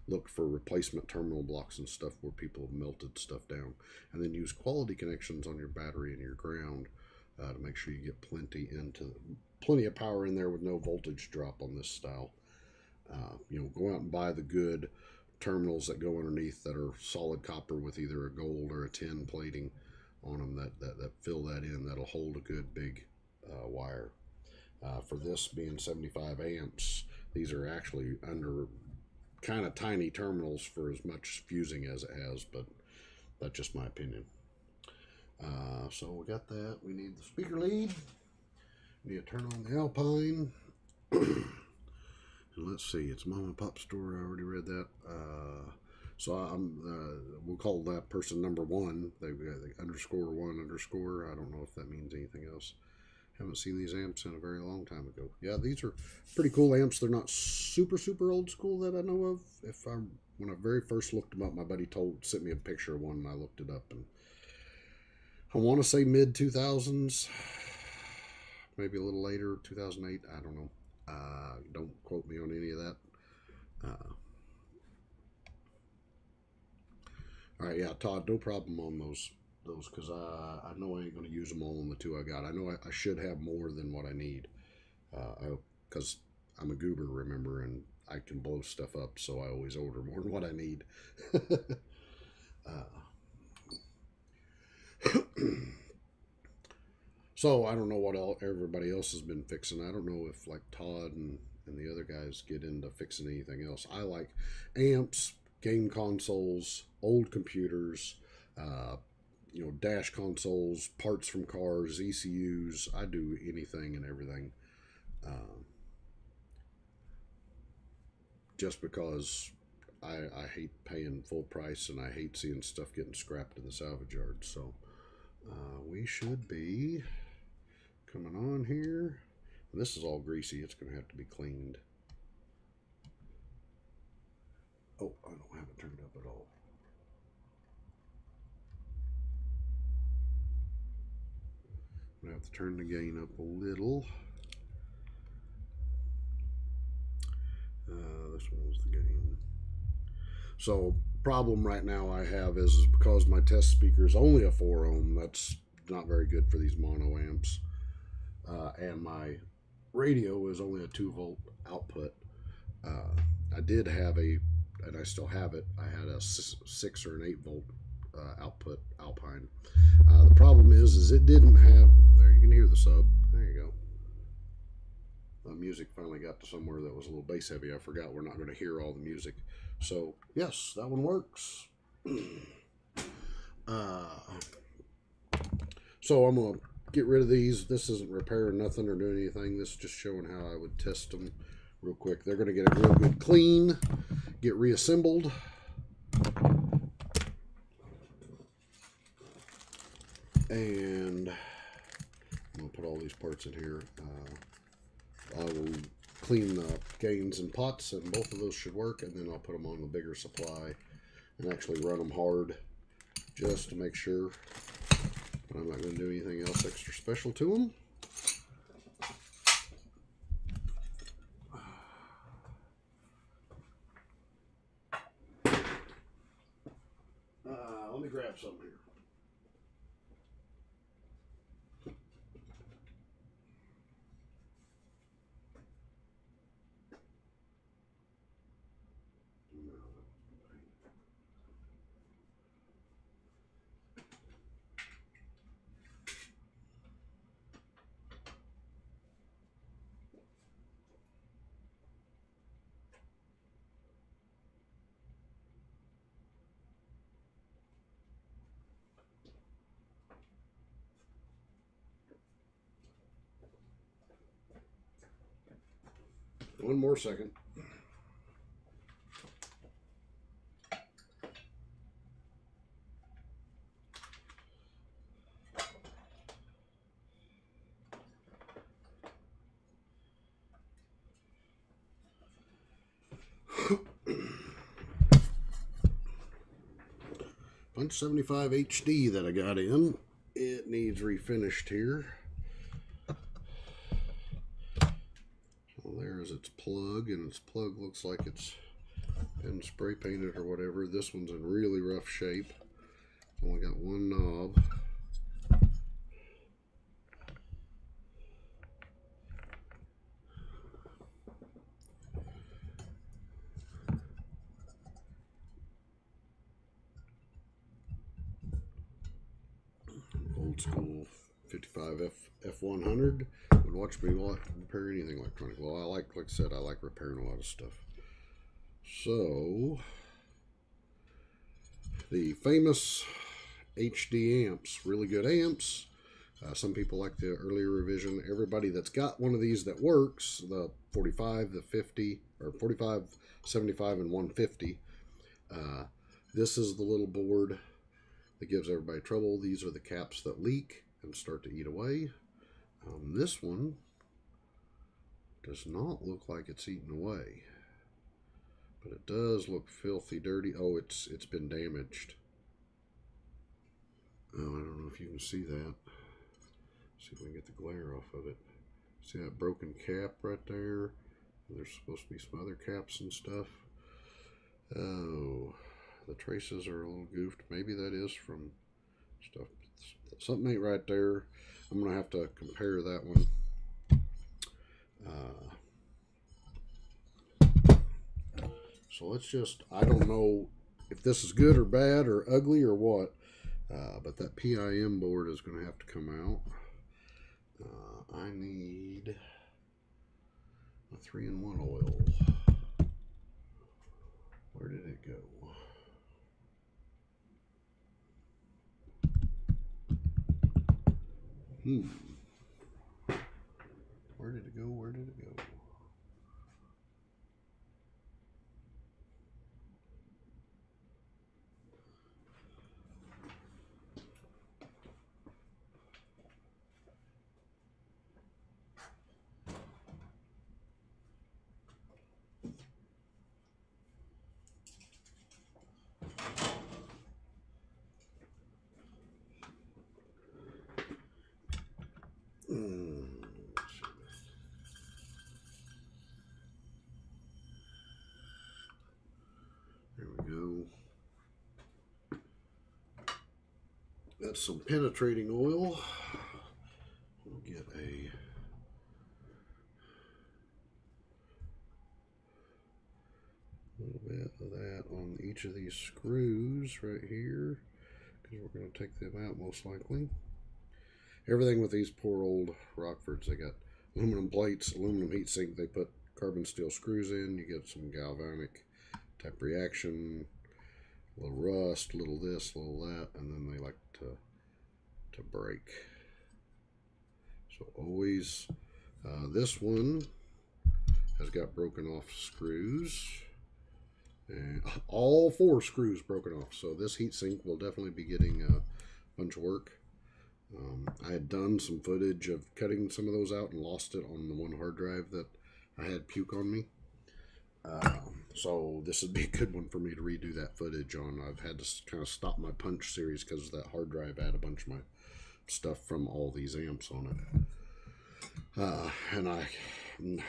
look for replacement terminal blocks and stuff where people have melted stuff down. And then use quality connections on your battery and your ground to make sure you get plenty of power in there with no voltage drop on this style. Go out and buy the good terminals that go underneath that are solid copper with either a gold or a tin plating on them that fill that in. That'll hold a good big wire. For this being 75 amps, these are actually under kind of tiny terminals for as much fusing as it has, but that's just my opinion. So we got that. We need the speaker lead. We need to turn on the Alpine. And let's see, it's Mom and Pop Store. I already read that. So we'll call that person number one. They've got the _1_. I don't know if that means anything else. Haven't seen these amps in a very long time ago. Yeah, these are pretty cool amps. They're not super old school that I know of. When I very first looked them up, my buddy sent me a picture of one, and I looked it up, and I want to say mid 2000s, maybe a little later, 2008. I don't know. Don't quote me on any of that. All right, yeah, Todd, no problem on those because I know I ain't going to use them all on the two I got. I know I should have more than what I need because I'm a goober, remember, and I can blow stuff up, so I always order more than what I need. So I don't know what everybody else has been fixing. I don't know if like Todd and the other guys get into fixing anything else. I like amps, game consoles, old computers, you know, dash consoles, parts from cars, ECUs. I do anything and everything. Just because I hate paying full price and I hate seeing stuff getting scrapped in the salvage yard. So we should be coming on here. This is all greasy. It's going to have to be cleaned. Oh, I don't have it turned up at all. I'm going to have to turn the gain up a little. This one was the gain. So problem right now I have is because my test speaker is only a 4 ohm. That's not very good for these mono amps. And my radio is only a 2 volt output. I did have and I still have it, I had a 6 or an 8 volt output Alpine. The problem is it didn't have, there you can hear the sub, there you go. The music finally got to somewhere that was a little bass heavy. I forgot we're not going to hear all the music. So yes, that one works. So I'm going to get rid of these. This isn't repairing nothing or doing anything. This is just showing how I would test them real quick. They're going to get a real good clean, get reassembled. And I'm going to put all these parts in here. I will clean the gains and pots, and both of those should work, and then I'll put them on the bigger supply and actually run them hard just to make sure. But I'm not going to do anything else extra special to them. Let me grab something here. One more second. Punch 75 HD that I got in. It needs refinished here. Well, there's its plug, and its plug looks like it's been spray painted or whatever. This one's in really rough shape. Only got one knob. Old school 55 F100 would watch me repair anything electronic. Well, like I said, I like repairing a lot of stuff. So the famous HD amps, really good amps. Some people like the earlier revision. Everybody that's got one of these that works, the 45, the 50, or 45, 75, and 150. This is the little board that gives everybody trouble. These are the caps that leak and start to eat away. This one does not look like it's eaten away, but it does look filthy dirty. Oh, it's been damaged. Oh, I don't know if you can see that. See if we can get the glare off of it. See that broken cap right there? There's supposed to be some other caps and stuff. Oh, the traces are a little goofed. Maybe that is from stuff. Something ain't right there. I'm going to have to compare that one. So let's just, I don't know if this is good or bad or ugly or what, but that PIM board is going to have to come out. I need a 3-in-1 oil. Where did it go? Where did it go? Where did it go? There we go. That's some penetrating oil. We'll get a little bit of that on each of these screws right here, because we're going to take them out most likely. Everything with these poor old Rockfords, they got aluminum plates, aluminum heatsink, they put carbon steel screws in, you get some galvanic type reaction, a little rust, a little this, a little that, and then they like to break. So always, this one has got broken off screws, and all 4 screws broken off. So this heatsink will definitely be getting a bunch of work. I had done some footage of cutting some of those out and lost it on the one hard drive that I had puke on me. So this would be a good one for me to redo that footage on. I've had to kind of stop my punch series because that hard drive had a bunch of my stuff from all these amps on it. And I'm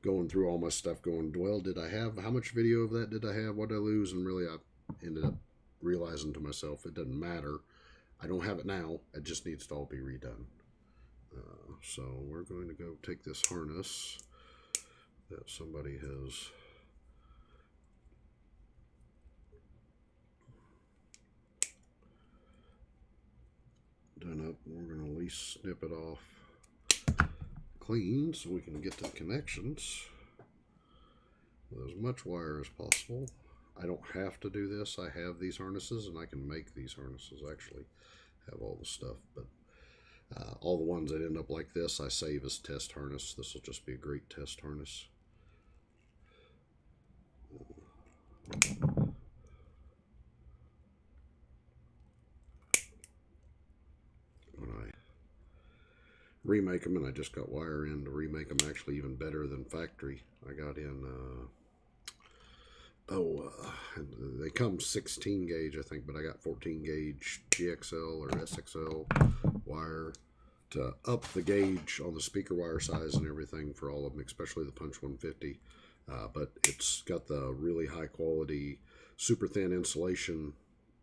going through all my stuff going, well, did I have, how much video of that did I have? What did I lose? And really I ended up realizing to myself, it doesn't matter. I don't have it now. It just needs to all be redone. So we're going to go take this harness that somebody has done up. We're going to at least snip it off clean so we can get to the connections with as much wire as possible. I don't have to do this. I have these harnesses and I can make these harnesses. Actually have all the stuff, but all the ones that end up like this I save as test harness. This will just be a great test harness. When I remake them, and I just got wire in to remake them actually even better than factory. I got in they come 16 gauge I think, but I got 14 gauge GXL or SXL wire to up the gauge on the speaker wire size and everything for all of them, especially the Punch 150. But it's got the really high quality super thin insulation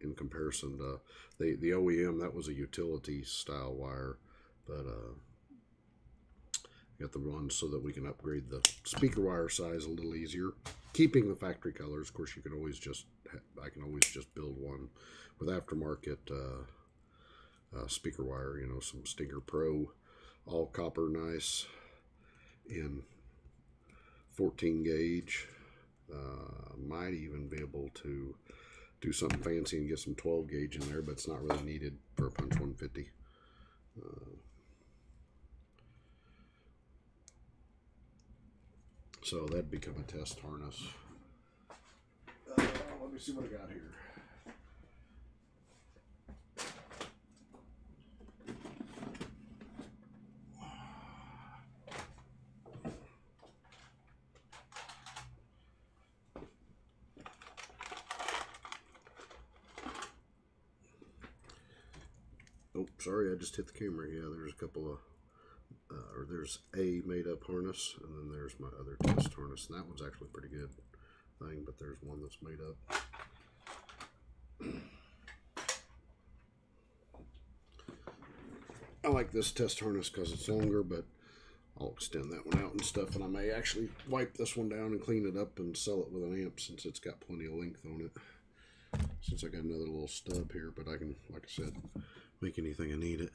in comparison to the OEM. That was a utility style wire, but got the ones so that we can upgrade the speaker wire size a little easier, keeping the factory colors. Of course, you can always just, I can always just build one with aftermarket speaker wire, you know, some Stinger Pro, all copper, nice, in 14 gauge. Might even be able to do something fancy and get some 12 gauge in there, but it's not really needed for a Punch 150. So that'd become a test harness. Let me see what I got here. Oh, sorry, I just hit the camera. Yeah, there's a couple of, or there's a made-up harness, and then there's my other test harness, and that one's actually pretty good thing, but there's one that's made up. I like this test harness because it's longer, but I'll extend that one out and stuff, and I may actually wipe this one down and clean it up and sell it with an amp since it's got plenty of length on it. Since I got another little stub here, but I can, like I said, make anything I need it.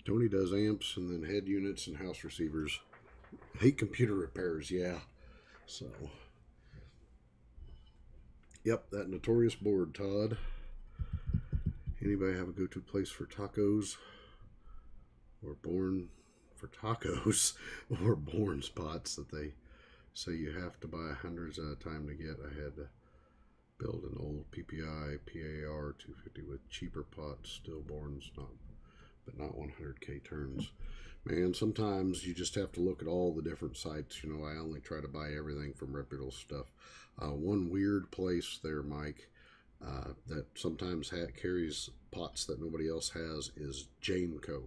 Tony does amps and then head units and house receivers. Hate computer repairs, yeah. So, yep, that notorious board, Todd. Anybody have a go-to place for tacos or born for tacos or born spots that they say you have to buy hundreds at a time to get? I had to build an old PPI PAR 250 with cheaper pots, stillborns, but not 100K turns. Man, sometimes you just have to look at all the different sites. You know, I only try to buy everything from reputable stuff. One weird place there, Mike, that sometimes carries pots that nobody else has is Jameco.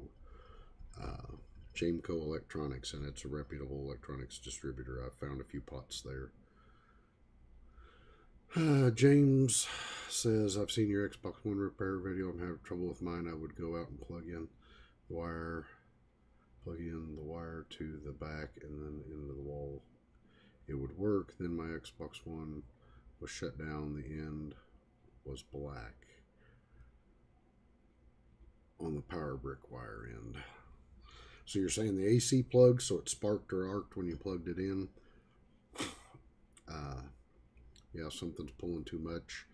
Jameco Electronics, and it's a reputable electronics distributor. I found a few pots there. James says, I've seen your Xbox One repair video. I'm having trouble with mine. I would go out and plug in the wire to the back and then into the wall. It would work. Then my Xbox One was shut down. The end was black on the power brick wire end. So you're saying the AC plug, so it sparked or arced when you plugged it in? Yeah, something's pulling too much.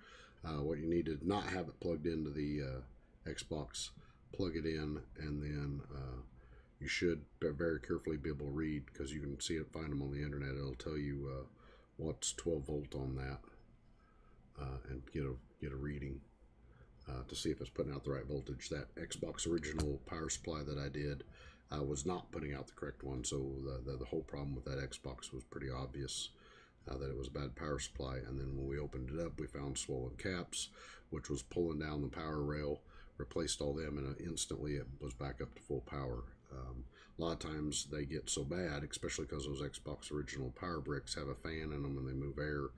What you need to not have it plugged into the Xbox, plug it in, and then you should very carefully be able to read, because you can see it, find them on the internet. It'll tell you what's 12 volt on that, and get a reading to see if it's putting out the right voltage. That Xbox original power supply that I did was not putting out the correct one, so the whole problem with that Xbox was pretty obvious. That it was a bad power supply. And then when we opened it up, we found swollen caps, which was pulling down the power rail. Replaced all them, and instantly it was back up to full power. A lot of times they get so bad, especially because those Xbox original power bricks have a fan in them and they move air,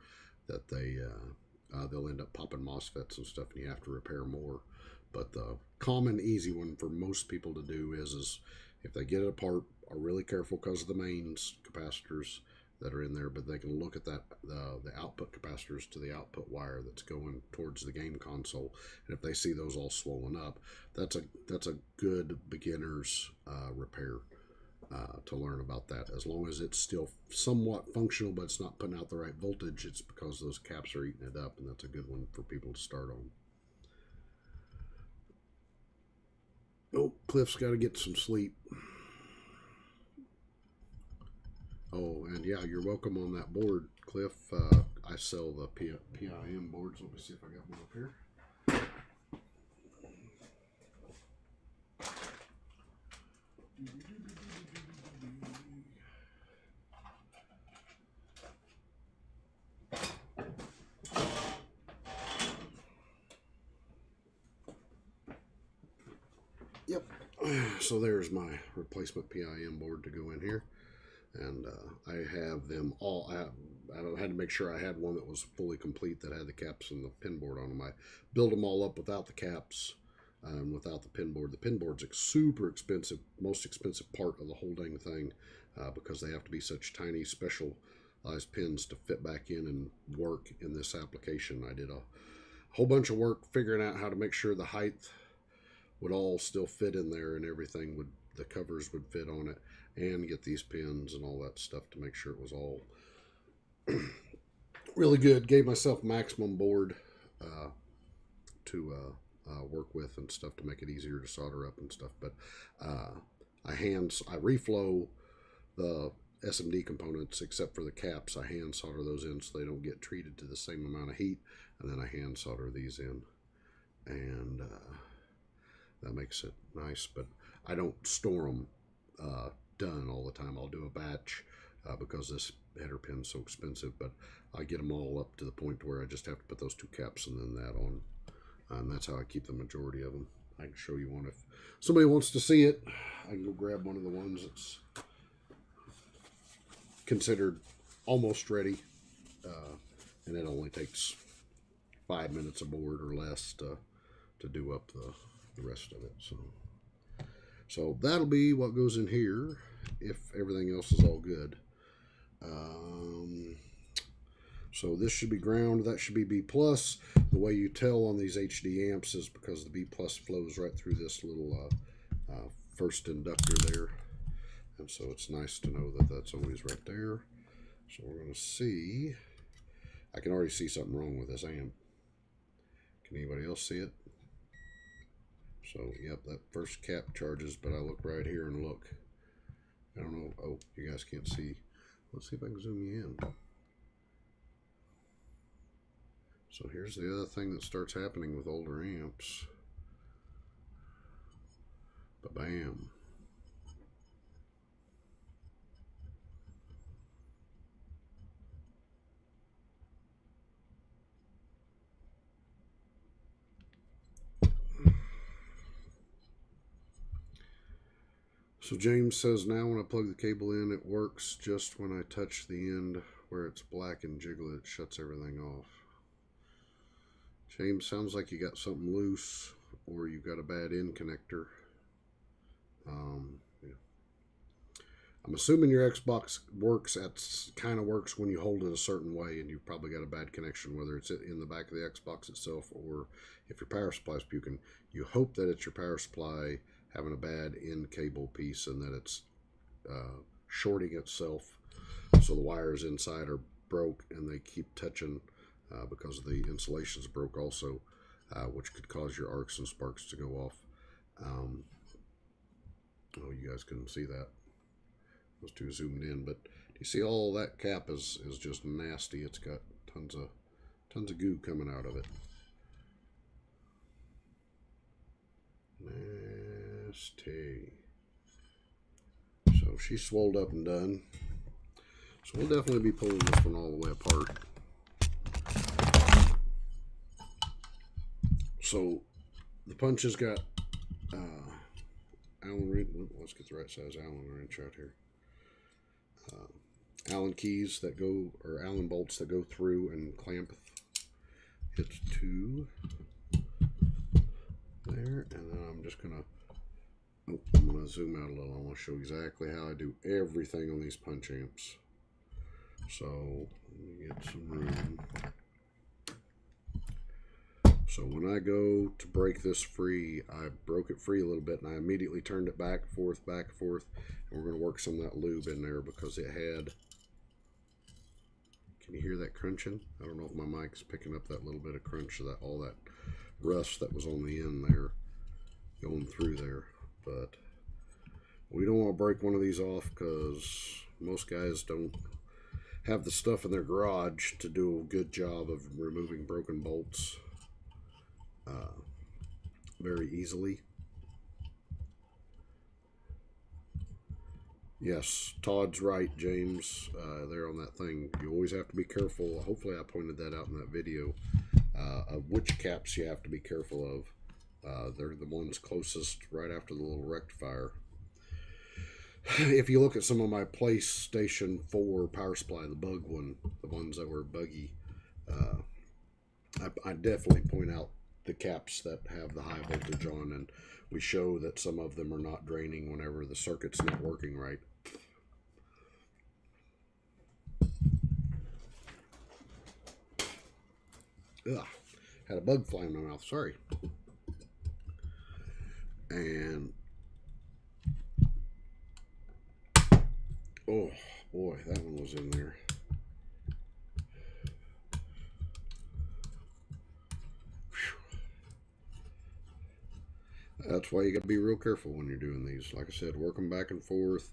that they'll end up popping MOSFETs and stuff, and you have to repair more. But the common, easy one for most people to do is if they get it apart, are really careful because of the mains capacitors that are in there, but they can look at that the output capacitors to the output wire that's going towards the game console, and if they see those all swollen up, that's a good beginner's repair to learn about that. As long as it's still somewhat functional, but it's not putting out the right voltage, it's because those caps are eating it up, and that's a good one for people to start on. Oh, Cliff's got to get some sleep. Oh, and yeah, you're welcome on that board, Cliff. I sell the PIM boards. Let me see if I got one up here. Yep. So there's my replacement PIM board to go in here. And I have them all. I had to make sure I had one that was fully complete, that had the caps and the pin board on them. I built them all up without the caps and without the pin board. The pin board's super expensive, most expensive part of the whole dang thing, because they have to be such tiny specialized pins to fit back in and work in this application. I did a whole bunch of work figuring out how to make sure the height would all still fit in there, and everything would, the covers would fit on it, and get these pins and all that stuff to make sure it was all really good. Gave myself maximum board to work with and stuff to make it easier to solder up and stuff. But I reflow the SMD components, except for the caps. I hand solder those in so they don't get treated to the same amount of heat, and then I hand solder these in, and that makes it nice. But I don't store them done all the time. I'll do a batch because this header pin's so expensive, but I get them all up to the point where I just have to put those two caps and then that on, and that's how I keep the majority of them. I can show you one if somebody wants to see it. I can go grab one of the ones that's considered almost ready, and it only takes 5 minutes of board or less to do up the rest of it. So that'll be what goes in here if everything else is all good. So this should be ground. That should be B+. The way you tell on these HD amps is because the B+ flows right through this little first inductor there. And so it's nice to know that that's always right there. So we're going to see. I can already see something wrong with this amp. Can anybody else see it? So, yep, that first cap charges, but I look right here and look. I don't know. Oh, you guys can't see. Let's see if I can zoom you in. So here's the other thing that starts happening with older amps. Ba-bam. So James says now when I plug the cable in, it works just when I touch the end where it's black and jiggle it shuts everything off. James, sounds like you got something loose or you got a bad end connector. Yeah. I'm assuming your Xbox works kind of works when you hold it a certain way, and you've probably got a bad connection, whether it's in the back of the Xbox itself or if your power supply's puking. You hope that it's your power supply having a bad end cable piece and that it's shorting itself, so the wires inside are broke and they keep touching because the insulation's broke also, which could cause your arcs and sparks to go off. Oh, you guys couldn't see that. I was too zoomed in, but you see all that cap is just nasty. It's got tons of goo coming out of it. Nasty. So she's swolled up and done. So we'll definitely be pulling this one all the way apart. So the punch has got Allen wrench. Let's get the right size Allen wrench out here. Allen keys that go, or Allen bolts that go through and clamp it to there, and then I'm just gonna. Oh, I'm gonna zoom out a little. I want to show exactly how I do everything on these punch amps. So let me get some room. So when I go to break this free, I broke it free a little bit and I immediately turned it back and forth, and we're going to work some of that lube in there because it had, can you hear that crunching? I don't know if my mic's picking up that little bit of crunch, that all that rust that was on the end there, going through there. But we don't want to break one of these off because most guys don't have the stuff in their garage to do a good job of removing broken bolts very easily. Yes, Todd's right, James, there on that thing. You always have to be careful. Hopefully I pointed that out in that video of which caps you have to be careful of. They're the ones closest right after the little rectifier. If you look at some of my PlayStation 4 power supply, the bug one, the ones that were buggy, I definitely point out the caps that have the high voltage on, and we show that some of them are not draining whenever the circuit's not working right. Ugh, had a bug fly in my mouth, sorry. And oh boy, that one was in there. That's why you got to be real careful when you're doing these. Like I said, work them back and forth.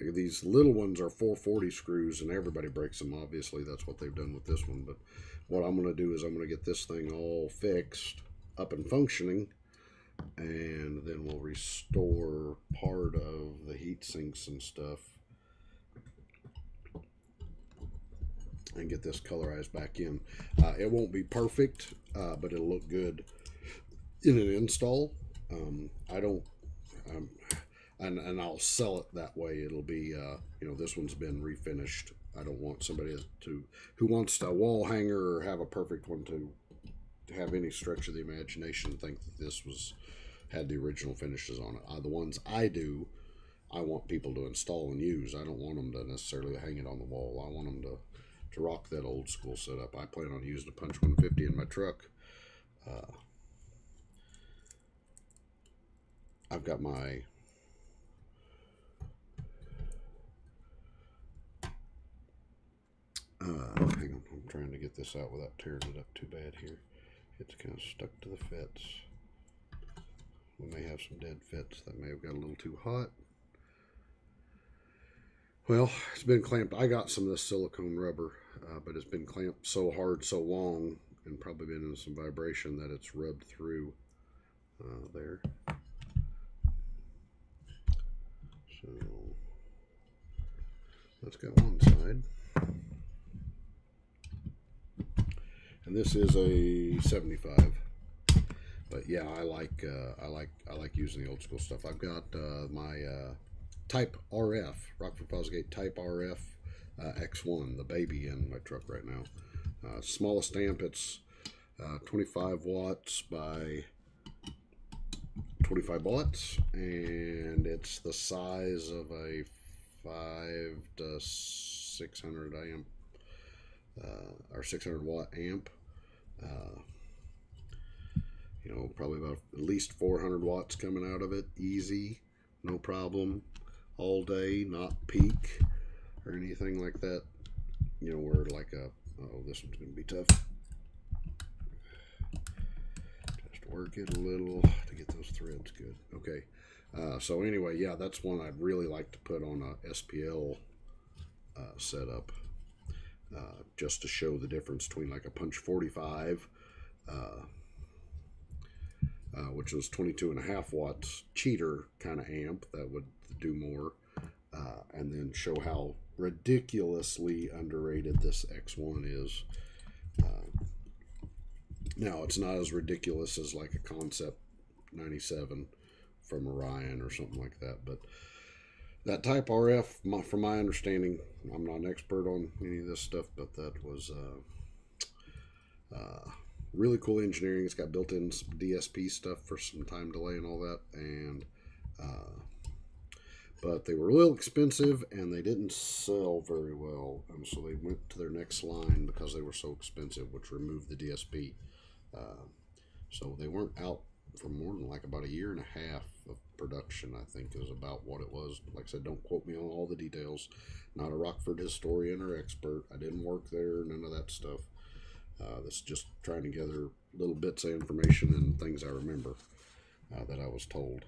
These little ones are 440 screws, and everybody breaks them. Obviously, that's what they've done with this one. But what I'm going to do is I'm going to get this thing all fixed, up and functioning, and then we'll restore part of the heat sinks and stuff, and get this colorized back in. It won't be perfect, but it'll look good in an install. And I'll sell it that way. It'll be, this one's been refinished. I don't want somebody who wants a wall hanger or have a perfect one to have any stretch of the imagination think that this had the original finishes on it. The ones I do, I want people to install and use. I don't want them to necessarily hang it on the wall. I want them to rock that old school setup. I plan on using a Punch 150 in my truck. I've got my Hang on, I'm trying to get this out without tearing it up too bad here. It's kind of stuck to the fits. We may have some dead fits that may have got a little too hot. Well, it's been clamped. I got some of this silicone rubber, but it's been clamped so hard, so long, and probably been in some vibration that it's rubbed through there. So that's got one side. And this is a 75. But yeah, I like using the old school stuff. I've got my Type RF, Rockford Fosgate Type RF X1, the baby in my truck right now. Smallest amp, it's 25 watts by 25 watts, and it's the size of a 5 to 600 amp or 600 watt amp. You know, probably about at least 400 watts coming out of it, easy, no problem, all day, not peak or anything like that. You know, where like a, oh, this one's going to be tough. Just work it a little to get those threads good. Okay, so anyway, yeah, that's one I'd really like to put on a SPL setup, just to show the difference between like a Punch 45, which was 22.5 watts cheater kind of amp that would do more, and then show how ridiculously underrated this X1 is. Now, it's not as ridiculous as like a Concept 97 from Orion or something like that, but that Type RF, from my understanding, I'm not an expert on any of this stuff, but that was really cool engineering. It's got built-in DSP stuff for some time delay and all that, and but they were a little expensive and they didn't sell very well, and so they went to their next line because they were so expensive, which removed the DSP. So they weren't out for more than like about a year and a half of production, I think is about what it was. Like I said, don't quote me on all the details. Not a Rockford historian or expert. I didn't work there, none of that stuff. This is just trying to gather little bits of information and things I remember that I was told,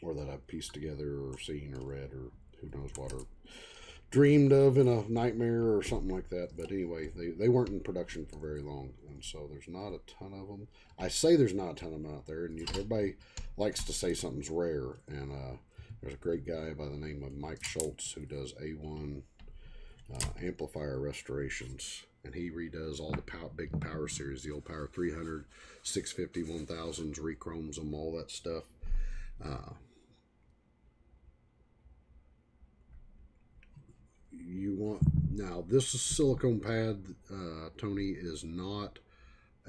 or that I've pieced together or seen or read or who knows what, or dreamed of in a nightmare or something like that. But anyway, they weren't in production for very long, and so there's not a ton of them. I say there's not a ton of them out there, and everybody likes to say something's rare, and there's a great guy by the name of Mike Schultz who does A1 amplifier restorations, and he redoes all the big power series, the old Power 300, 650, 1000s, re-chromes them, all that stuff. You want, now this is silicone pad, Tony, is not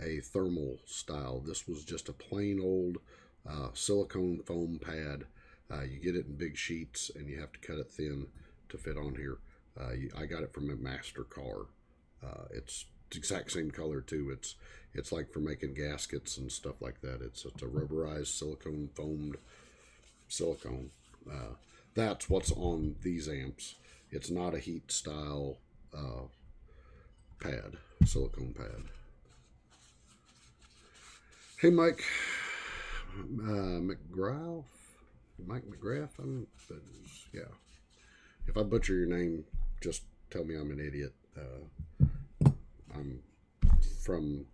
a thermal style. This was just a plain old silicone foam pad. You get it in big sheets and you have to cut it thin to fit on here. I got it from a Master car. It's the exact same color too. It's like for making gaskets and stuff like that. It's a rubberized silicone foamed silicone. That's what's on these amps. It's not a heat style pad, silicone pad. Hey, Mike McGrath, Mike McGrath. Yeah. If I butcher your name, just tell me I'm an idiot. I'm from,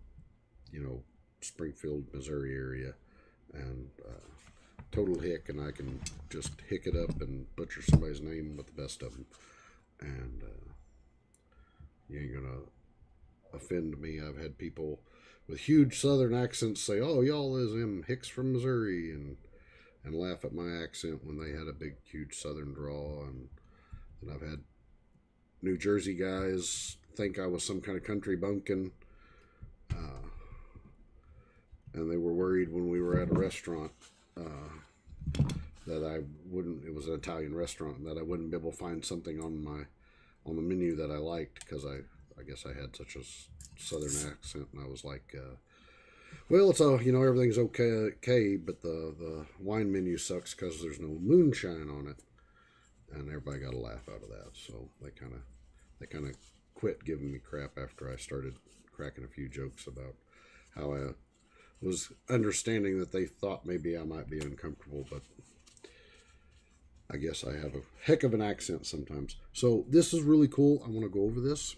Springfield, Missouri area, and total hick, and I can just hick it up and butcher somebody's name with the best of them. And you ain't gonna offend me. I've had people with huge southern accents say, "Oh, y'all is them hicks from Missouri," and laugh at my accent when they had a big, huge southern draw. And I've had New Jersey guys think I was some kind of country bumpkin, and they were worried when we were at a restaurant that I wouldn't. It was an Italian restaurant, that I wouldn't be able to find something on the menu that I liked, because I guess I had such a southern accent, and I was like, well, it's everything's okay, but the wine menu sucks because there's no moonshine on it, and everybody got a laugh out of that. So they kind of they kind of quit giving me crap after I started cracking a few jokes about how I was understanding that they thought maybe I might be uncomfortable, but I guess I have a heck of an accent sometimes. So this is really cool. I want to go over this.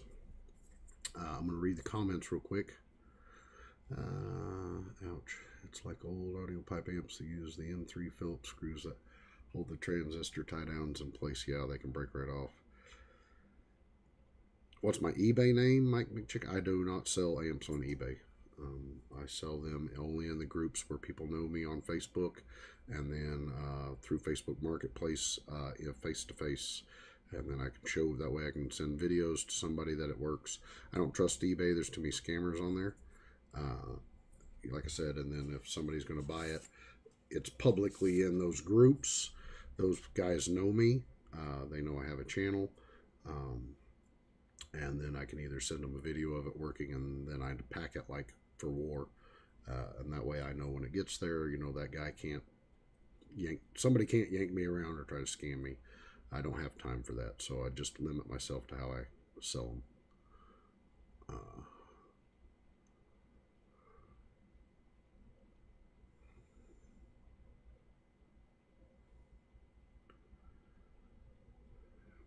I'm going to read the comments real quick. Ouch. It's like old audio pipe amps that use the M3 Phillips screws that hold the transistor tie downs in place. Yeah, they can break right off. What's my eBay name, Mike McChick? I do not sell amps on eBay. I sell them only in the groups where people know me on Facebook, and then through Facebook Marketplace, face to face. And then I can show, that way I can send videos to somebody that it works. I don't trust eBay. There's too many scammers on there. Like I said, and then if somebody's going to buy it, it's publicly in those groups. Those guys know me. They know I have a channel. And then I can either send them a video of it working, and then I pack it like for war. And that way I know when it gets there, you know, that guy can't somebody can't yank me around or try to scam me. I don't have time for that. So I just limit myself to how I sell them.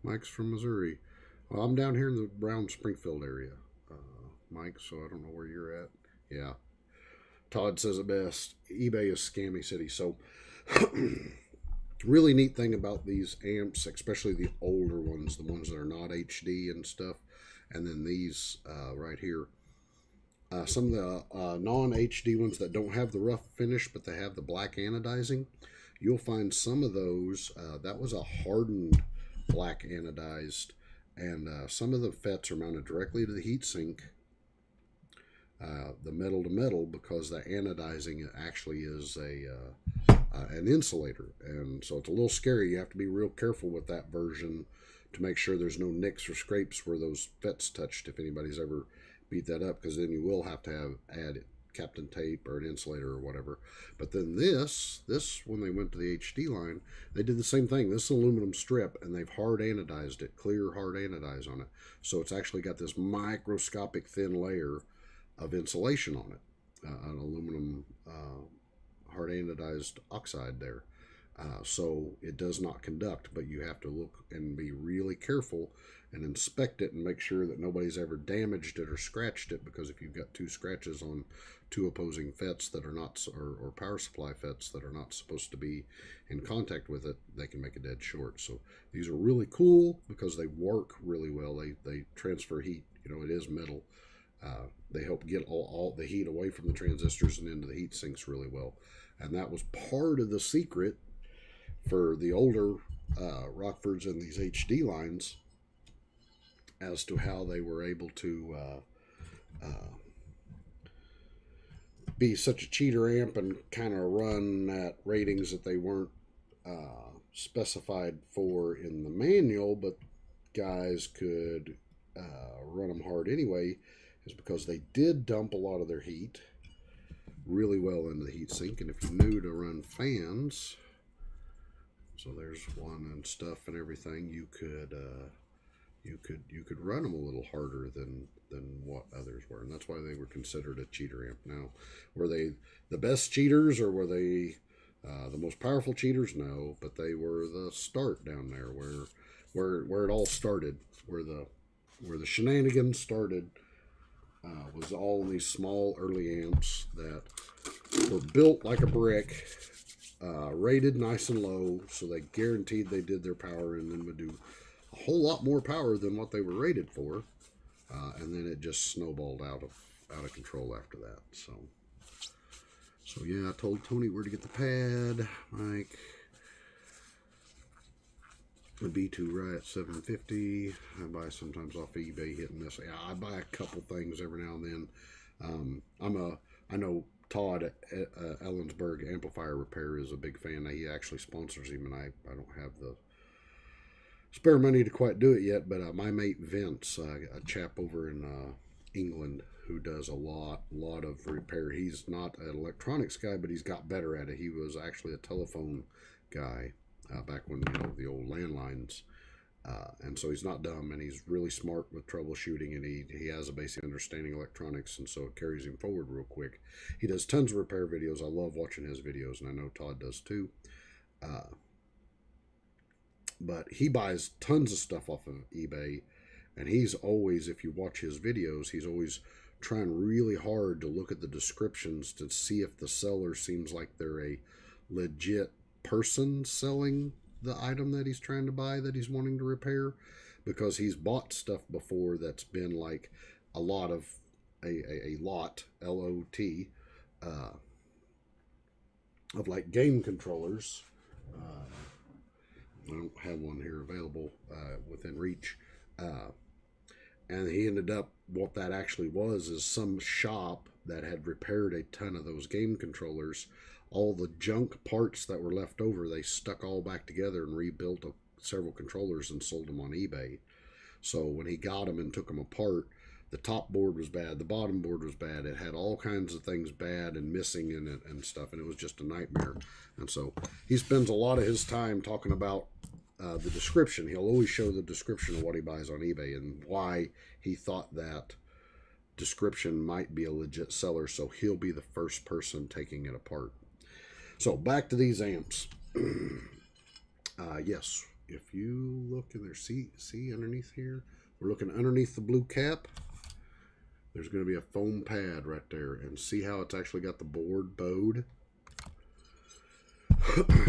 Mike's from Missouri. Well, I'm down here in the Brown Springfield area, Mike, so I don't know where you're at. Yeah. Todd says it best. eBay is scammy city. So, really neat thing about these amps, especially the older ones, the ones that are not HD and stuff, and then these right here. Some of the non-HD ones that don't have the rough finish, but they have the black anodizing, you'll find some of those, that was a hardened black anodized, and some of the FETs are mounted directly to the heatsink, the metal to metal, because the anodizing actually is an insulator, and so it's a little scary. You have to be real careful with that version to make sure there's no nicks or scrapes where those FETs touched if anybody's ever beat that up, because then you will have to add Captain tape or an insulator or whatever. But then this when they went to the HD line, they did the same thing. This is aluminum strip, and they've hard anodized it, clear hard anodize on it, so it's actually got this microscopic thin layer of insulation on it, an aluminum hard anodized oxide there. So it does not conduct, but you have to look and be really careful and inspect it and make sure that nobody's ever damaged it or scratched it, because if you've got two scratches on two opposing FETs that are not, or power supply FETs that are not supposed to be in contact with it, they can make a dead short. So these are really cool because they work really well. They transfer heat. You know, it is metal. They help get all the heat away from the transistors and into the heat sinks really well. And that was part of the secret for the older Rockfords and these HD lines as to how they were able to be such a cheater amp and kind of run at ratings that they weren't specified for in the manual, but guys could run them hard anyway, is because they did dump a lot of their heat really well into the heat sink. And if you knew to run fans, so there's one and stuff and everything, you could run them a little harder than what others were, and that's why they were considered a cheater amp. Now, were they the best cheaters, or were they the most powerful cheaters? No, but they were the start down there where it all started, where the shenanigans started. Was all these small early amps that were built like a brick, rated nice and low, so they guaranteed they did their power and then would do a whole lot more power than what they were rated for, and then it just snowballed out of control after that. So yeah, I told Tony where to get the pad. Mike, the B2 Riot 750. I buy sometimes off eBay, hit and miss. Yeah, I buy a couple things every now and then. I know Todd at Ellensburg Amplifier Repair is a big fan. He actually sponsors him, and I don't have the spare money to quite do it yet. But my mate Vince, a chap over in England, who does a lot of repair. He's not an electronics guy, but he's got better at it. He was actually a telephone guy back when, you know, the old landlines, And so he's not dumb, and he's really smart with troubleshooting, and he has a basic understanding of electronics, and so it carries him forward real quick. He does tons of repair videos. I love watching his videos, and I know Todd does too. But he buys tons of stuff off of eBay, and he's always, if you watch his videos, he's always trying really hard to look at the descriptions to see if the seller seems like they're a legit person selling the item that he's trying to buy, that he's wanting to repair, because he's bought stuff before that's been like a lot of a lot, L-O-T, of like game controllers. I don't have one here available within reach. And he ended up, what that actually was is some shop that had repaired a ton of those game controllers. All the junk parts that were left over, they stuck all back together and rebuilt several controllers and sold them on eBay. So when he got them and took them apart, the top board was bad, the bottom board was bad. It had all kinds of things bad and missing in it and stuff, and it was just a nightmare. And so he spends a lot of his time talking about the description. He'll always show the description of what he buys on eBay and why he thought that description might be a legit seller, so he'll be the first person taking it apart. So back to these amps. Yes, if you look in there, see underneath here, we're looking underneath the blue cap. There's going to be a foam pad right there, and see how it's actually got the board bowed.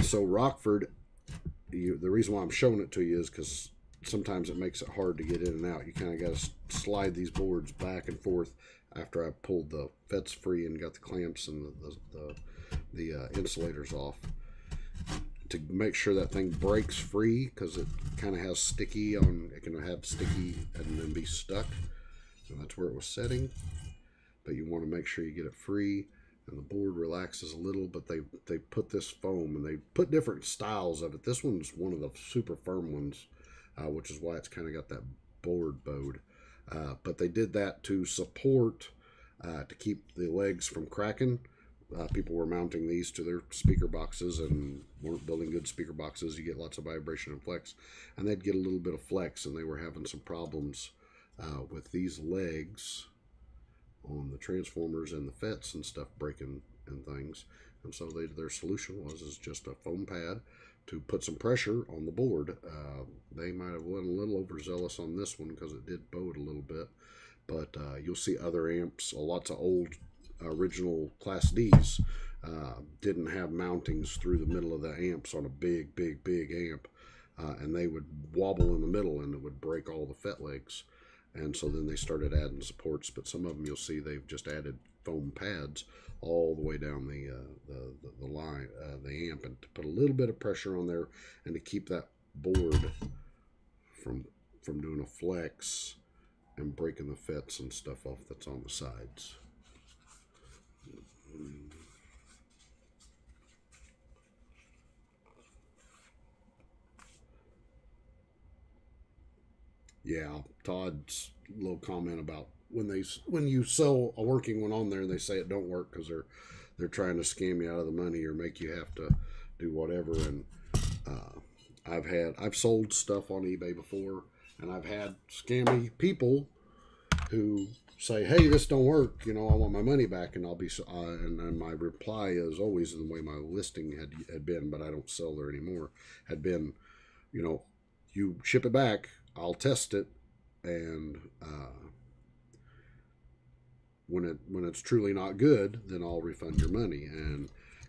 So Rockford, the reason why I'm showing it to you is because sometimes it makes it hard to get in and out. You kind of got to slide these boards back and forth after I pulled the fets free and got the clamps and the insulators off, to make sure that thing breaks free, because it kind of has sticky on, it can have sticky and then be stuck. So that's where it was setting. But you want to make sure you get it free and the board relaxes a little. But they put this foam, and they put different styles of it. This one's one of the super firm ones, which is why it's kind of got that board bowed. But they did that to support, to keep the legs from cracking. People were mounting these to their speaker boxes and weren't building good speaker boxes. You get lots of vibration and flex, and they'd get a little bit of flex, and they were having some problems with these legs on the transformers and the FETs and stuff breaking and things. And so their solution was just a foam pad to put some pressure on the board. They might have been a little overzealous on this one because it did bow it a little bit, but you'll see other amps, lots of old original Class Ds didn't have mountings through the middle of the amps on a big amp, and they would wobble in the middle and it would break all the FET legs. And so then they started adding supports, but some of them you'll see they've just added foam pads all the way down the line, the amp, and to put a little bit of pressure on there and to keep that board from doing a flex and breaking the FETs and stuff off that's on the sides. Yeah, Todd's little comment about when you sell a working one on there and they say it don't work because they're trying to scam you out of the money or make you have to do whatever. And I've sold stuff on eBay before, and I've had scammy people who say, "Hey, this don't work. I want my money back." And I'll be and my reply is always, in the way my listing had been, but I don't sell there anymore, had been, you ship it back, I'll test it, and when it's truly not good, then I'll refund your money. And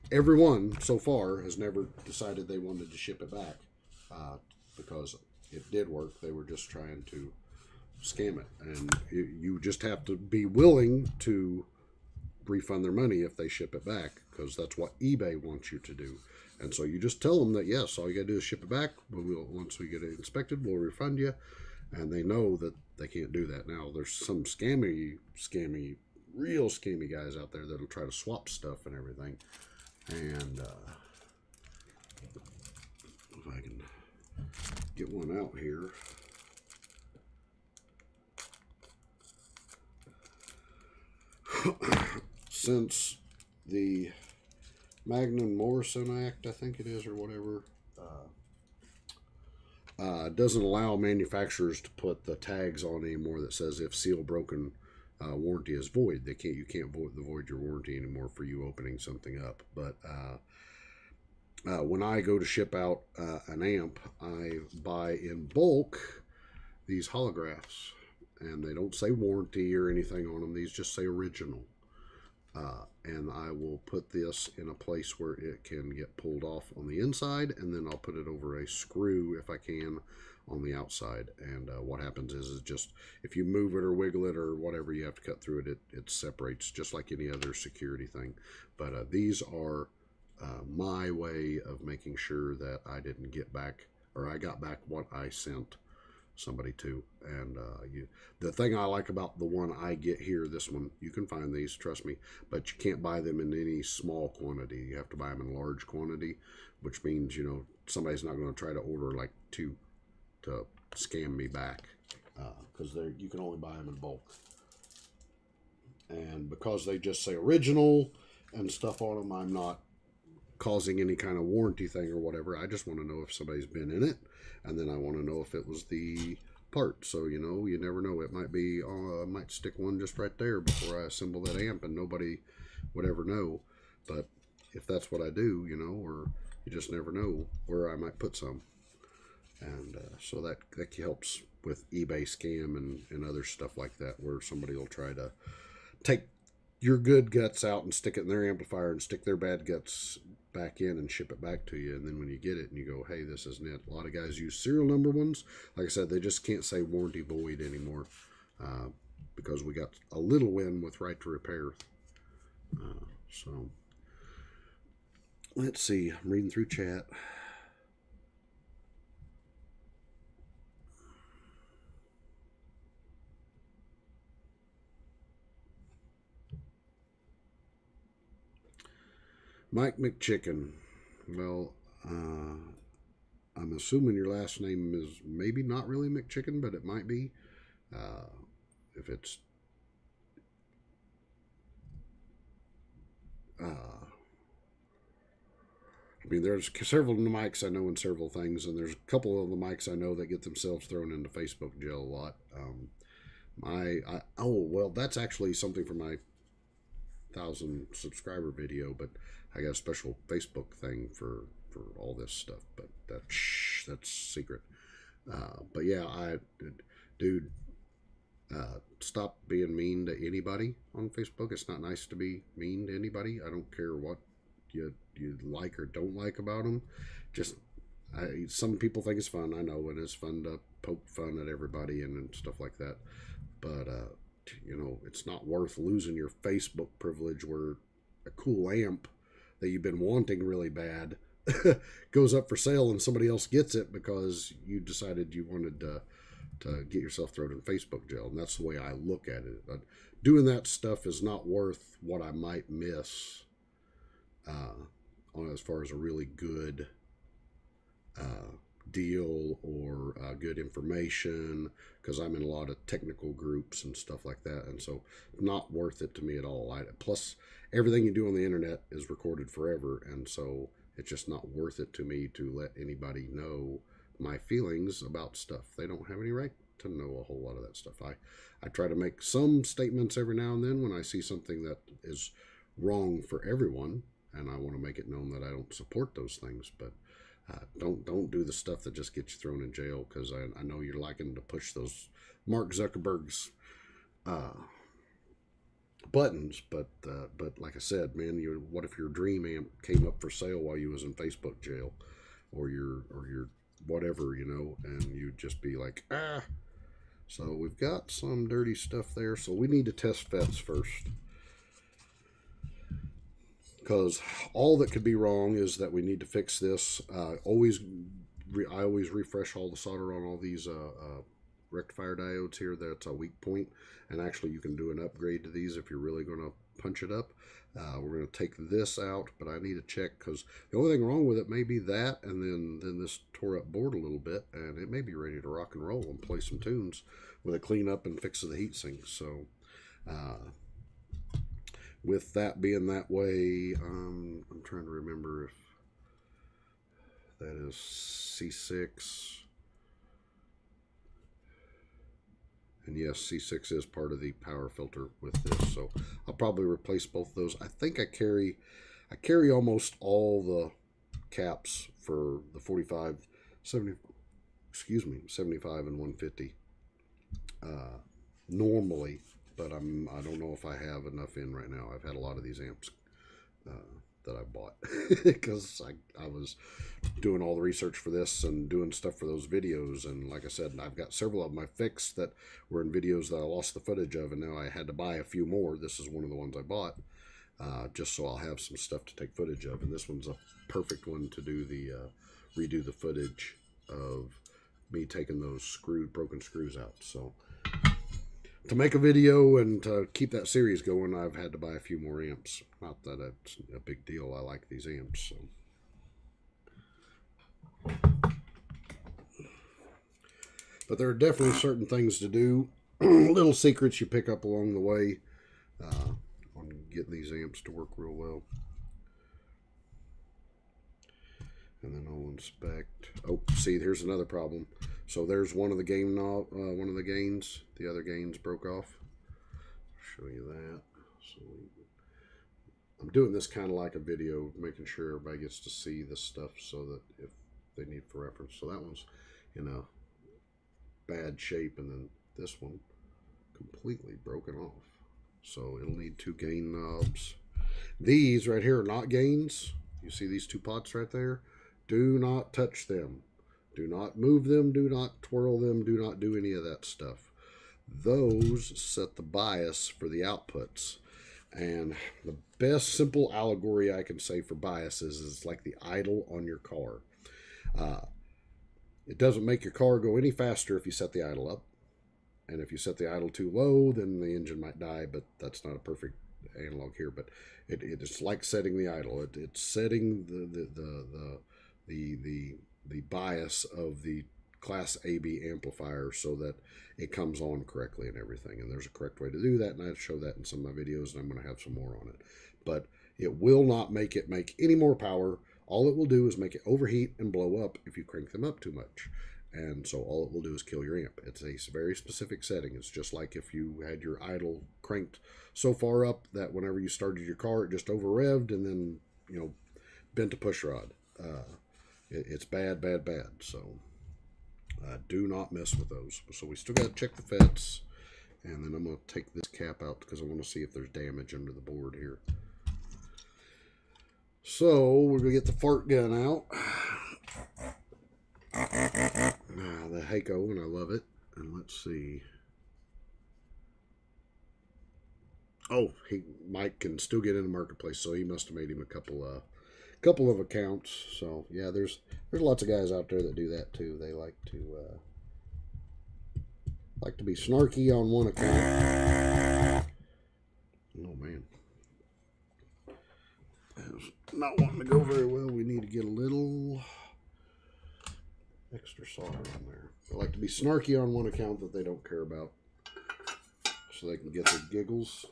everyone so far has never decided they wanted to ship it back because it did work. They were just trying to scam it, and you just have to be willing to refund their money if they ship it back, because that's what eBay wants you to do. And so you just tell them that, yes, all you gotta do is ship it back, but once we get it inspected, we'll refund you. And they know that they can't do that. Now there's some real scammy guys out there that'll try to swap stuff and everything. And if I can get one out here. Since the Magnan-Morrison Act, I think it is, or whatever, doesn't allow manufacturers to put the tags on anymore that says if seal broken, warranty is void. You can't void your warranty anymore for you opening something up. But when I go to ship out an amp, I buy in bulk these holographs, and they don't say warranty or anything on them. These just say original. And I will put this in a place where it can get pulled off on the inside, and then I'll put it over a screw if I can on the outside. And what happens is just if you move it or wiggle it or whatever you have to cut through it, it separates just like any other security thing. But these are my way of making sure that I didn't get back, or I got back what I sent somebody to. And the thing I like about the one I get here, this one, you can find these, trust me, but you can't buy them in any small quantity. You have to buy them in large quantity, which means, you know, somebody's not going to try to order like 2 to scam me back, because you can only buy them in bulk. And because they just say original and stuff on them, I'm not causing any kind of warranty thing or whatever. I just want to know if somebody's been in it, and then I want to know if it was the part. So, you know, you never know. It might be, I might stick one just right there before I assemble that amp, and nobody would ever know. But if that's what I do, you know, or you just never know where I might put some. And so that helps with eBay scam and other stuff like that, where somebody will try to take your good guts out and stick it in their amplifier and stick their bad guts back in and ship it back to you. And then when you get it and you go, hey, this isn't it. A lot of guys use serial number ones. Like I said, they just can't say warranty void anymore, because we got a little win with right to repair. So let's see. I'm reading through chat. Mike McChicken. Well, I'm assuming your last name is maybe not really McChicken, but it might be. If it's I mean, there's several mics I know in several things, and there's a couple of the mics I know that get themselves thrown into Facebook jail a lot. Well, that's actually something for my 1,000 subscriber video, but I got a special Facebook thing for all this stuff, but that's secret. But yeah, dude, stop being mean to anybody on Facebook. It's not nice to be mean to anybody. I don't care what you like or don't like about them. Just some people think it's fun. I know, and it's fun to poke fun at everybody and stuff like that. But you know, it's not worth losing your Facebook privilege where a cool amp that you've been wanting really bad goes up for sale and somebody else gets it because you decided you wanted to get yourself thrown in Facebook jail. And that's the way I look at it. But doing that stuff is not worth what I might miss on as far as a really good deal or good information, because I'm in a lot of technical groups and stuff like that, and so not worth it to me at all. Plus, everything you do on the internet is recorded forever, and so it's just not worth it to me to let anybody know my feelings about stuff. They don't have any right to know a whole lot of that stuff. I try to make some statements every now and then when I see something that is wrong for everyone, and I want to make it known that I don't support those things, but don't do the stuff that just gets you thrown in jail, because I know you're liking to push those Mark Zuckerberg's buttons, but like I said, man, what if your dream amp came up for sale while you was in Facebook jail, or your whatever, you know, and you'd just be like, ah. So we've got some dirty stuff there, so we need to test FETs first, because all that could be wrong is that we need to fix this. I always refresh all the solder on all these rectifier diodes here. That's a weak point, and actually you can do an upgrade to these if you're really going to punch it up. We're going to take this out, but I need to check, because the only thing wrong with it may be that, and then this tore up board a little bit, and it may be ready to rock and roll and play some tunes with a clean up and fix of the heat sink. So with that being that way, I'm trying to remember if that is C6. And yes, C6 is part of the power filter with this, so I'll probably replace both of those. I think I carry almost all the caps for the 45, 70, excuse me, 75 and 150 normally, but I don't know if I have enough in right now. I've had a lot of these amps that I bought because I was doing all the research for this and doing stuff for those videos, and like I said, I've got several of them I fixed that were in videos that I lost the footage of, and now I had to buy a few more. This is one of the ones I bought just so I'll have some stuff to take footage of, and this one's a perfect one to do the redo the footage of me taking those broken screws out. So to make a video and to keep that series going, I've had to buy a few more amps. Not that it's a big deal. I like these amps. So. But there are definitely certain things to do, little secrets you pick up along the way on getting these amps to work real well. And then I'll inspect. Oh, see, here's another problem. So there's one of the gains. The other gains broke off. I'll show you that. So I'm doing this kind of like a video, making sure everybody gets to see this stuff so that if they need for reference. So that one's in a bad shape, and then this one completely broken off. So it'll need 2 gain knobs. These right here are not gains. You see these 2 pots right there? Do not touch them. Do not move them. Do not twirl them. Do not do any of that stuff. Those set the bias for the outputs. And the best simple allegory I can say for biases is like the idle on your car. It doesn't make your car go any faster if you set the idle up. And if you set the idle too low, then the engine might die, but that's not a perfect analog here. But it's like setting the idle. It's setting the bias of the Class AB amplifier so that it comes on correctly and everything. And there's a correct way to do that, and I show that in some of my videos, and I'm going to have some more on it. But it will not make it make any more power. All it will do is make it overheat and blow up if you crank them up too much. And so all it will do is kill your amp. It's a very specific setting. It's just like if you had your idle cranked so far up that whenever you started your car, it just over revved and then, you know, bent a push rod. It's bad, bad, bad. So do not mess with those. So we still got to check the FETs. And then I'm going to take this cap out because I want to see if there's damage under the board here. So we're going to get the fart gun out. The Heiko, and I love it. And let's see. Oh, Mike can still get in the marketplace, so he must have made him a couple of accounts. So yeah, there's lots of guys out there that do that too. They like to be snarky on one account. Oh man, it's not wanting to go very well. We need to get a little extra solder on there. They like to be snarky on one account that they don't care about, so they can get their giggles,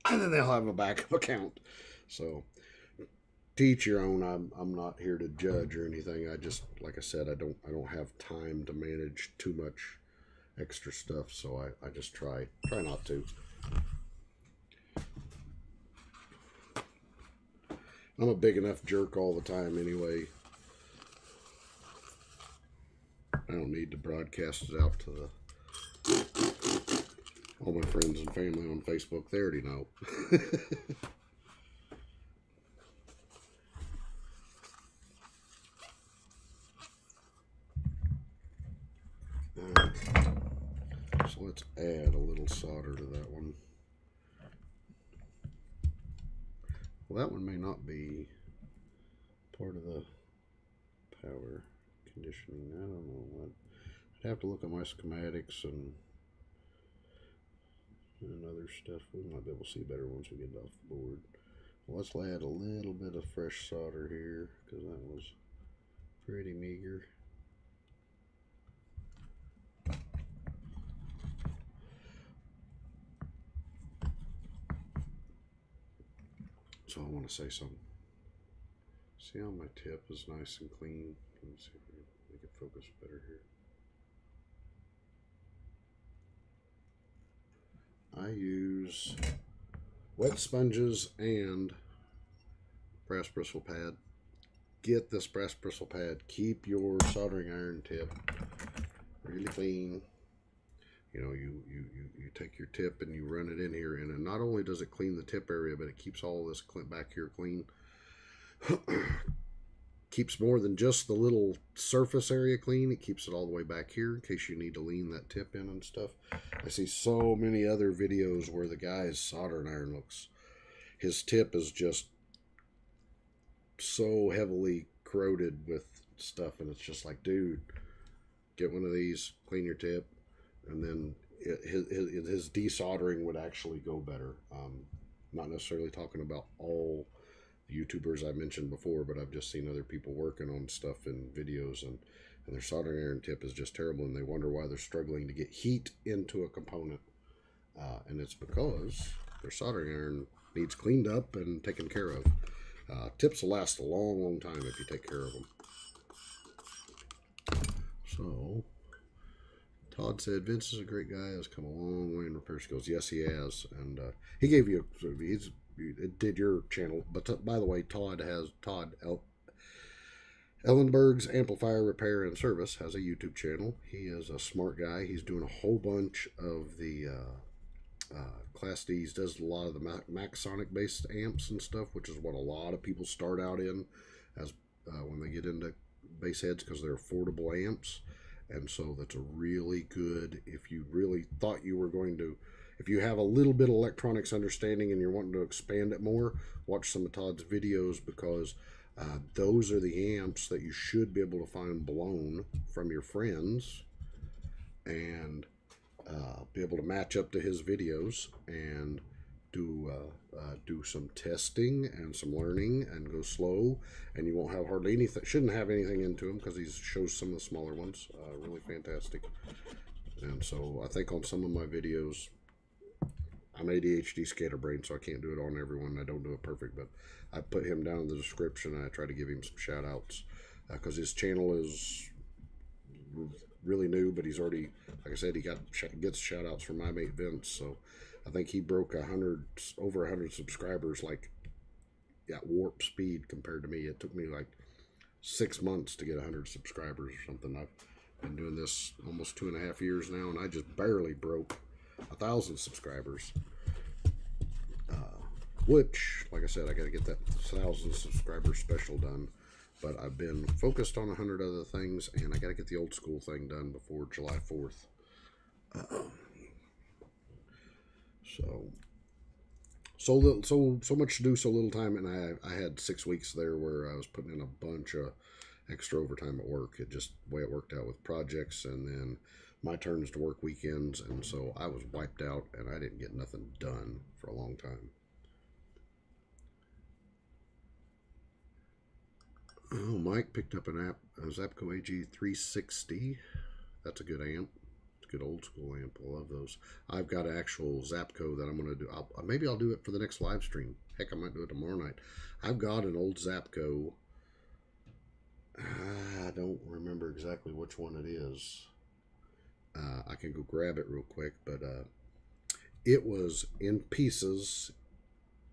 and then they'll have a backup account. So to each your own. I'm not here to judge or anything. I just, like I said, I don't have time to manage too much extra stuff, so I just try not to. I'm a big enough jerk all the time anyway. I don't need to broadcast it out to all my friends and family on Facebook. They already know. So let's add a little solder to that one. Well, that one may not be part of the power conditioning. I don't know. I'd have to look at my schematics and other stuff. We might be able to see better once we get it off the board. Well, let's add a little bit of fresh solder here because that was pretty meager. So I want to say something. See how my tip is nice and clean? Let's see if we can make it focus better here. I use wet sponges and brass bristle pad. Get this brass bristle pad. Keep your soldering iron tip really clean. You know, you take your tip and you run it in here, and not only does it clean the tip area, but it keeps all this back here clean. Keeps more than just the little surface area clean. It keeps it all the way back here in case you need to lean that tip in and stuff. I see so many other videos where the guy's soldering iron looks, his tip is just so heavily corroded with stuff, and it's just like, dude, get one of these, clean your tip, and then his desoldering would actually go better. Not necessarily talking about all YouTubers I mentioned before, but I've just seen other people working on stuff in videos, and their soldering iron tip is just terrible, and they wonder why they're struggling to get heat into a component. And it's because their soldering iron needs cleaned up and taken care of. Tips will last a long, long time if you take care of them. So, Todd said, Vince is a great guy, has come a long way in repair skills. Yes, he has. And he gave you, it did your channel. But by the way, Todd Ellenberg's Amplifier Repair and Service has a YouTube channel. He is a smart guy. He's doing a whole bunch of the Class D's, does a lot of the Maxsonic based amps and stuff, which is what a lot of people start out in as when they get into bass heads, because they're affordable amps. And so that's a really good, if you really thought you were going to, if you have a little bit of electronics understanding and you're wanting to expand it more, watch some of Todd's videos, because those are the amps that you should be able to find blown from your friends and be able to match up to his videos and do some testing and some learning and go slow, and you won't have hardly anything, shouldn't have anything into him, because he shows some of the smaller ones. Really fantastic. And so I think on some of my videos, I'm ADHD scatterbrain, so I can't do it on everyone. I don't do it perfect, but I put him down in the description, and I try to give him some shout outs, because his channel is really new, but he's already, like I said, he gets shout outs from my mate Vince. So I think he broke over 100 subscribers, like at warp speed compared to me. It took me like 6 months to get 100 subscribers or something. I've been doing this almost 2.5 years now, and I just barely broke 1,000 subscribers. Which, like I said, I got to get that 1,000 subscriber special done. But I've been focused on 100 other things, and I got to get the old school thing done before July 4th. So much to do, so little time, and I had 6 weeks there where I was putting in a bunch of extra overtime at work. It just, the way it worked out with projects, and then my turns to work weekends, and so I was wiped out, and I didn't get nothing done for a long time. Oh, Mike picked up a Zapco AG360. That's a good amp. It's a good old school amp. I love those. I've got an actual Zapco that I'm going to do. Maybe I'll do it for the next live stream. Heck, I might do it tomorrow night. I've got an old Zapco. I don't remember exactly which one it is. I can go grab it real quick, but it was in pieces,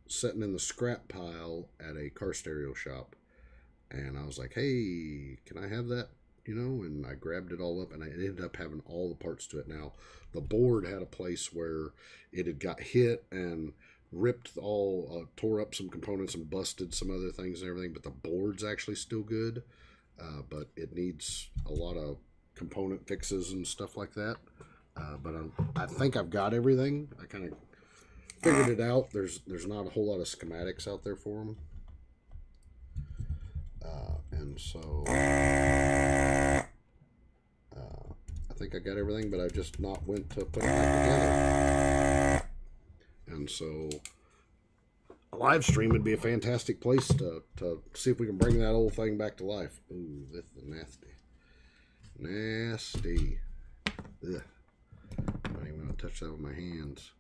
sitting in the scrap pile at a car stereo shop. And I was like, hey, can I have that? You know, and I grabbed it all up, and I ended up having all the parts to it. Now, the board had a place where it had got hit and ripped tore up some components and busted some other things and everything, but the board's actually still good. But it needs a lot of component fixes and stuff like that. But I think I've got everything. I kind of figured it out. There's not a whole lot of schematics out there for them. And so I think I got everything, but I just not went to put it back together. And so a live stream would be a fantastic place to see if we can bring that old thing back to life. Ooh, this is nasty. Nasty. Ugh. I don't even want to touch that with my hands.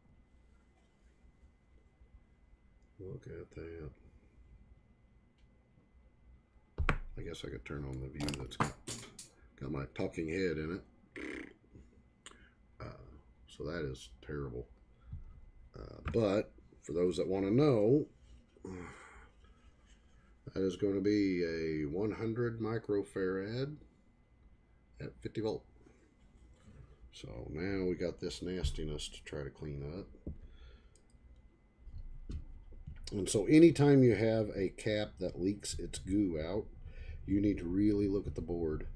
Look at that. I guess I could turn on the view that's got my talking head in it. So that is terrible. But for those that want to know, that is going to be a 100 microfarad at 50 volt. So now we got this nastiness to try to clean up. And so anytime you have a cap that leaks its goo out, you need to really look at the board.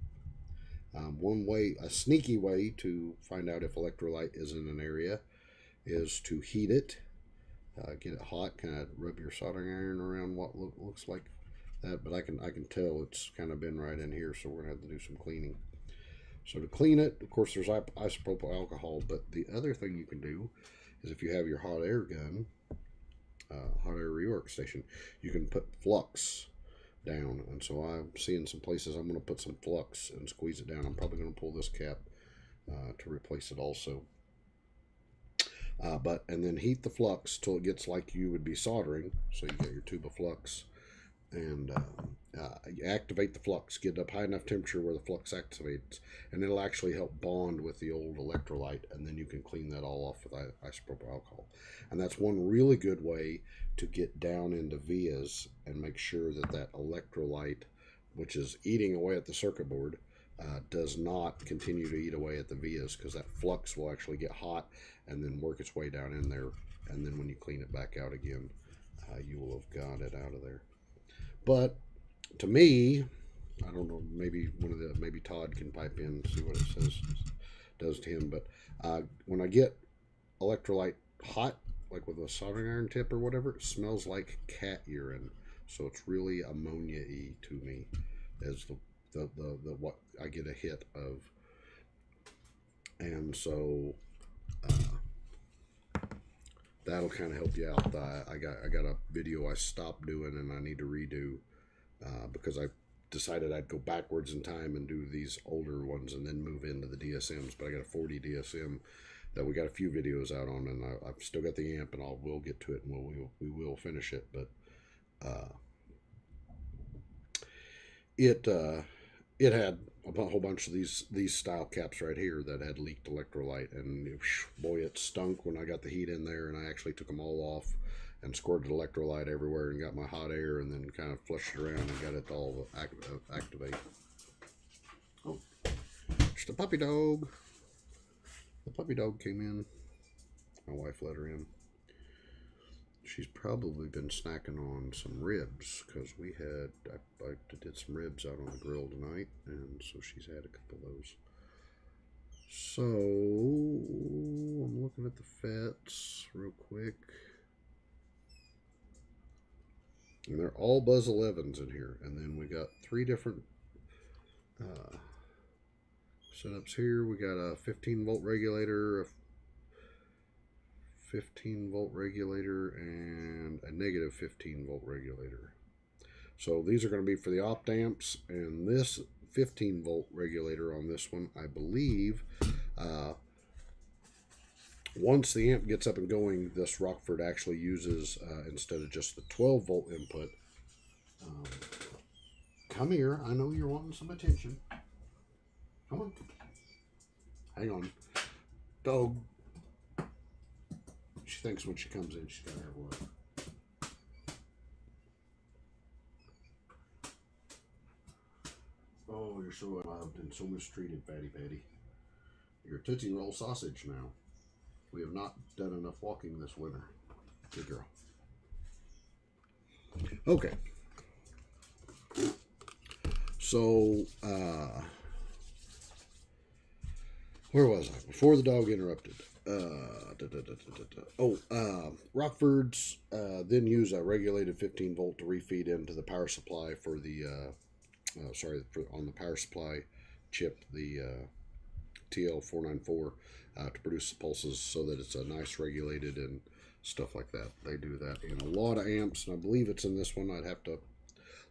One way, a sneaky way to find out if electrolyte is in an area is to heat it. Get it hot, kind of rub your soldering iron around what looks like that, but I can tell it's kind of been right in here, so we're going to have to do some cleaning. So to clean it, of course, there's isopropyl alcohol, but the other thing you can do is if you have your hot air gun, hot air rework station, you can put flux down. And so I'm seeing some places I'm going to put some flux and squeeze it down. I'm probably going to pull this cap to replace it also. And then heat the flux till it gets like you would be soldering. So you get your tube of flux, and you activate the flux, get it up high enough temperature where the flux activates, and it'll actually help bond with the old electrolyte, and then you can clean that all off with isopropyl alcohol. And that's one really good way to get down into vias and make sure that that electrolyte, which is eating away at the circuit board, does not continue to eat away at the vias, because that flux will actually get hot and then work its way down in there, and then when you clean it back out again, you will have got it out of there. But to me, I don't know, maybe Todd can pipe in and see what it does to him, but when I get electrolyte hot, like with a soldering iron tip or whatever, it smells like cat urine. So it's really ammonia-y to me as the what I get a hit of. And so that'll kind of help you out. I got a video I stopped doing and I need to redo because I decided I'd go backwards in time and do these older ones and then move into the DSMs. But I got a 40 DSM that we got a few videos out on, and I've still got the amp, and we'll get to it, and we will finish it. But it had a whole bunch of these style caps right here that had leaked electrolyte, and boy, it stunk when I got the heat in there, and I actually took them all off and squirted electrolyte everywhere and got my hot air and then kind of flushed it around and got it to all activate. Oh, just a puppy dog. The puppy dog came in. My wife let her in. She's probably been snacking on some ribs because I did some ribs out on the grill tonight, and so she's had a couple of those. So I'm looking at the FETs real quick, and they're all Buzz 11s in here. And then we got three different setups here. We got a 15 volt regulator, a 15 volt regulator, and a negative 15 volt regulator. So these are going to be for the opt amps, and this 15 volt regulator on this one, I believe, once the amp gets up and going, this Rockford actually uses, instead of just the 12 volt input. Come here, I know you're wanting some attention. Come on. Hang on. Dog. She thinks when she comes in, she's got her work. Oh, you're so loved and so mistreated, Fatty Patty. You're a Tootsie Roll sausage now. We have not done enough walking this winter. Good girl. Okay. So, where was I? Before the dog interrupted. Rockfords then use a regulated 15 volt to refeed into the power supply for the, on the power supply chip, the TL494, to produce the pulses so that it's a nice regulated and stuff like that. They do that in a lot of amps, and I believe it's in this one. I'd have to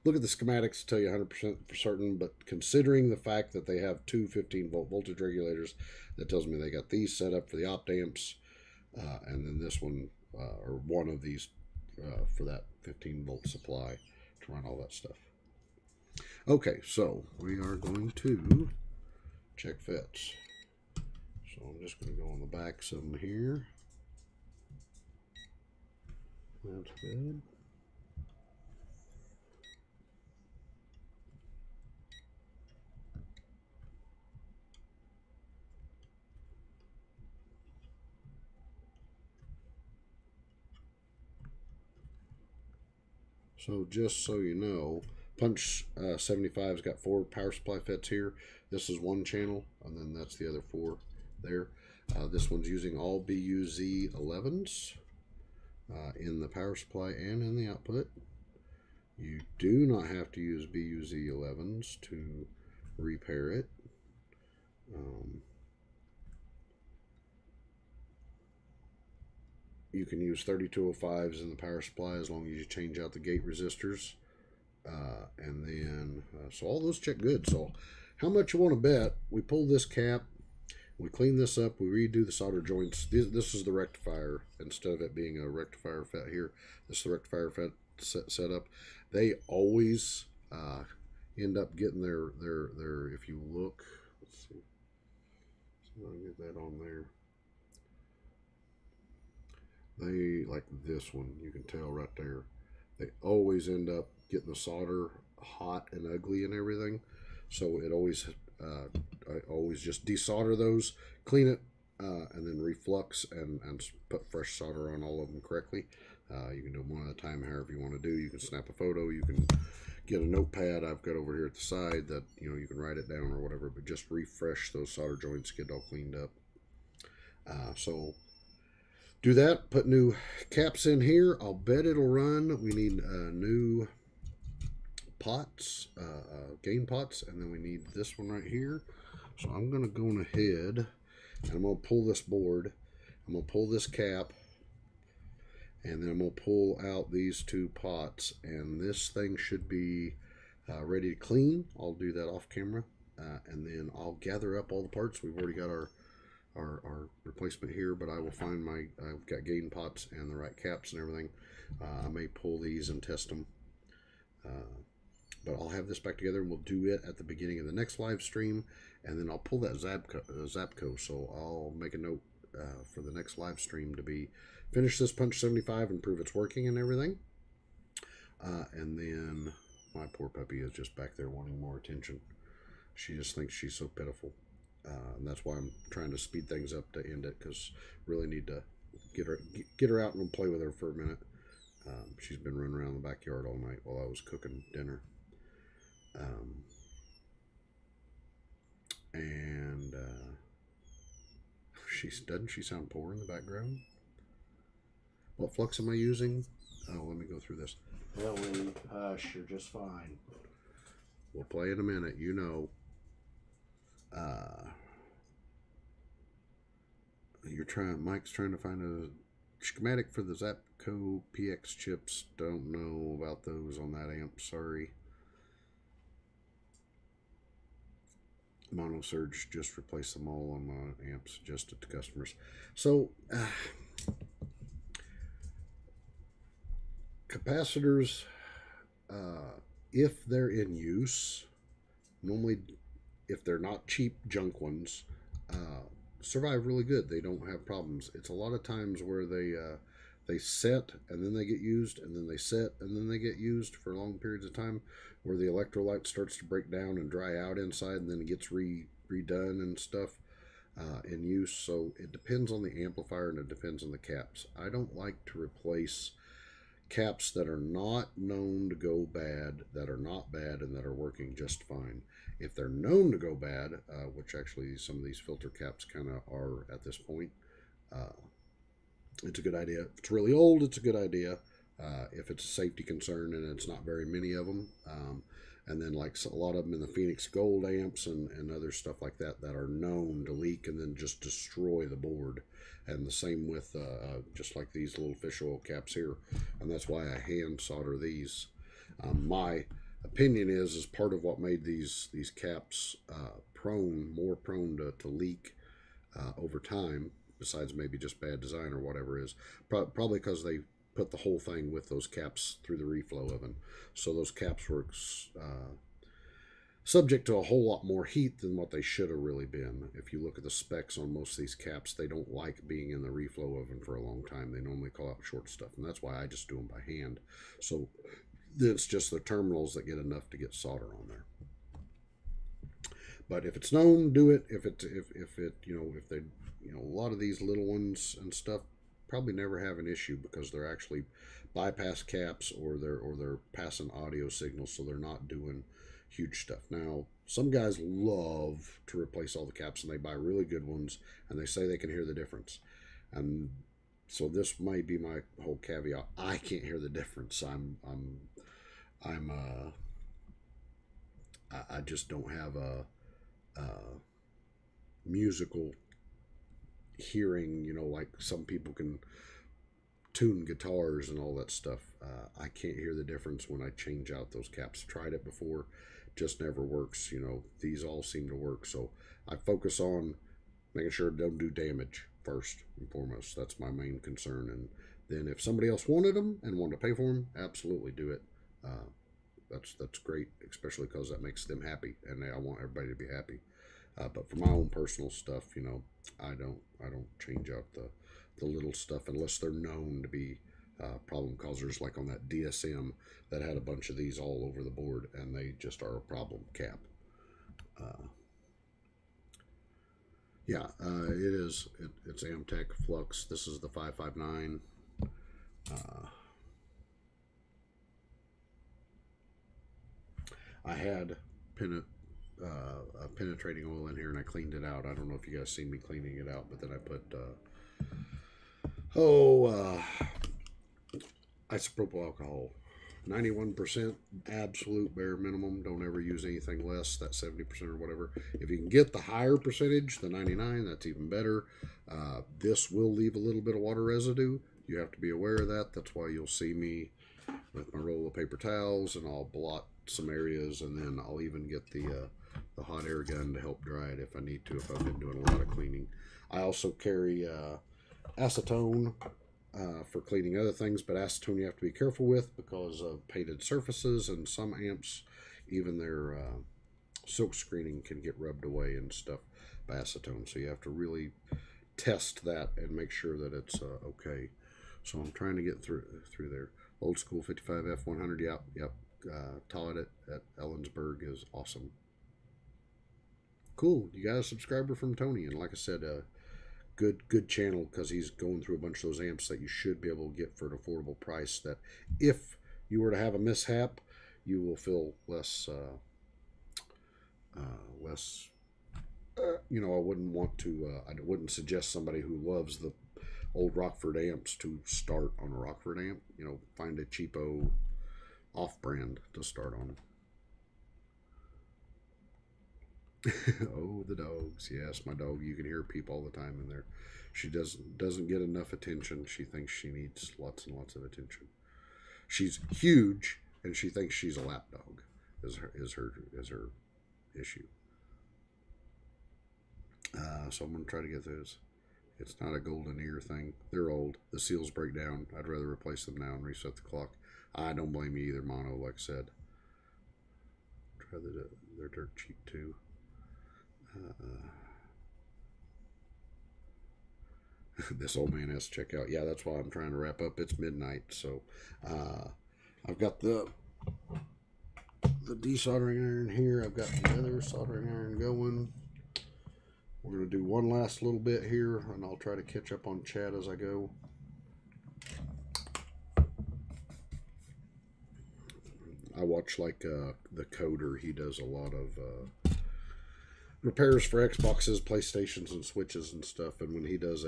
look at the schematics to tell you 100% for certain, but considering the fact that they have two 15 volt voltage regulators, that tells me they got these set up for the opt amps, and then this one, or one of these for that 15 volt supply to run all that stuff. Okay, so we are going to check FETs. So I'm just going to go on the back some here. That's good. So just so you know, Punch 75's got 4 power supply FETs here. This is one channel, and then that's the other 4 there. This one's using all BUZ 11s in the power supply and in the output. You do not have to use BUZ 11s to repair it. You can use 3205s in the power supply as long as you change out the gate resistors. And then, so all those check good. So how much you want to bet? We pull this cap, we clean this up, we redo the solder joints. This is the rectifier. Instead of it being a rectifier FET here, this is the rectifier FET set up. They always end up getting their, if you look, let's see, so I'll get that on there. They, like this one, you can tell right there, they always end up getting the solder hot and ugly and everything. So it always, I always just desolder those, clean it, and then reflux and put fresh solder on all of them correctly. You can do them one at a time, however you want to do. You can snap a photo, you can get a notepad I've got over here at the side that, you know, you can write it down or whatever, but just refresh those solder joints, get it all cleaned up. So do that, put new caps in here. I'll bet it'll run. We need new pots, gain pots, and then we need this one right here. So I'm going to go ahead and I'm going to pull this board. I'm going to pull this cap, and then I'm going to pull out these 2 pots, and this thing should be ready to clean. I'll do that off camera, and then I'll gather up all the parts. We've already got our replacement here, but I will find I've got gain pots and the right caps and everything. I may pull these and test them, but I'll have this back together, and we'll do it at the beginning of the next live stream, and then I'll pull that Zapco. So I'll make a note for the next live stream to be finish this Punch 75 and prove it's working and everything. And then my poor puppy is just back there wanting more attention. She just thinks she's so pitiful. And that's why I'm trying to speed things up to end it, because really need to get her out and play with her for a minute. She's been running around the backyard all night while I was cooking dinner. And doesn't she sound poor in the background? What flux am I using? Oh, let me go through this. Ellie, hush, you're just fine. We'll play in a minute, you know. Mike's trying to find a schematic for the Zapco PX chips. Don't know about those on that amp, sorry. Monosurge just replaced them all on my amps, just at the customers. So capacitors, if they're in use, normally if they're not cheap junk ones, survive really good. They don't have problems. It's a lot of times where they set and then they get used, and then they set and then they get used for long periods of time, where the electrolyte starts to break down and dry out inside, and then it gets redone and stuff in use. So it depends on the amplifier, and it depends on the caps. I don't like to replace caps that are not known to go bad, that are not bad, and that are working just fine. If they're known to go bad, which actually some of these filter caps kind of are at this point, it's a good idea. If it's really old, it's a good idea. If it's a safety concern, and it's not very many of them, and then like a lot of them in the Phoenix Gold amps and other stuff like that that are known to leak and then just destroy the board. And the same with just like these little fish oil caps here, and that's why I hand solder these. My opinion is part of what made these caps more prone to leak over time, besides maybe just bad design or whatever, is probably because they put the whole thing with those caps through the reflow oven. So those caps were subject to a whole lot more heat than what they should have really been. If you look at the specs on most of these caps, they don't like being in the reflow oven for a long time. They normally call out short stuff, and that's why I just do them by hand. So it's just the terminals that get enough to get solder on there. But if it's known, do it. If it if they a lot of these little ones and stuff probably never have an issue because they're actually bypass caps, or they're passing audio signals, so they're not doing huge stuff. Now, some guys love to replace all the caps, and they buy really good ones, and they say they can hear the difference. And so this might be my whole caveat. I can't hear the difference. I'm I just don't have a musical hearing, like some people can tune guitars and all that stuff. I can't hear the difference when I change out those caps. Tried it before, just never works. These all seem to work. So I focus on making sure it don't do damage first and foremost. That's my main concern. And then if somebody else wanted them and wanted to pay for them, absolutely do it. That's great, especially because that makes them happy, and I want everybody to be happy. But for my own personal stuff, I don't change out the little stuff unless they're known to be problem causers, like on that DSM that had a bunch of these all over the board, and they just are a problem cap. Yeah, it is. It's Amtech Flux. This is the 559. I had a penetrating oil in here, and I cleaned it out. I don't know if you guys seen me cleaning it out, but then I put isopropyl alcohol, 91%, absolute bare minimum. Don't ever use anything less. That 70% or whatever. If you can get the higher percentage, the 99, that's even better. This will leave a little bit of water residue. You have to be aware of that. That's why you'll see me with my roll of paper towels, and I'll blot some areas, and then I'll even get the hot air gun to help dry it if I need to, if I've been doing a lot of cleaning. I also carry acetone for cleaning other things, but acetone you have to be careful with because of painted surfaces, and some amps, even their silk screening can get rubbed away and stuff by acetone. So you have to really test that and make sure that it's okay. So I'm trying to get through there. Old school 55F 100. Yep. Taught it at Ellensburg is awesome. Cool. You got a subscriber from Tony, and like I said, good channel, because he's going through a bunch of those amps that you should be able to get for an affordable price, that if you were to have a mishap, you will feel less I wouldn't suggest somebody who loves the old Rockford amps to start on a Rockford amp. Find a cheapo off-brand to start on. Oh, the dogs. Yes, my dog. You can hear Peep all the time in there. She doesn't get enough attention. She thinks she needs lots and lots of attention. She's huge, and she thinks she's a lap dog. Is her issue. So I'm gonna try to get those. It's not a golden ear thing. They're old. The seals break down. I'd rather replace them now and reset the clock. I don't blame you either, Mono. Like I said, they're dirt cheap too. This old man has to check out. Yeah, that's why I'm trying to wrap up. It's midnight, so I've got the desoldering iron here. I've got the other soldering iron going. We're going to do one last little bit here, and I'll try to catch up on chat as I go. I watch the Coder. He does a lot of repairs for Xboxes, PlayStations, and Switches and stuff. And when he does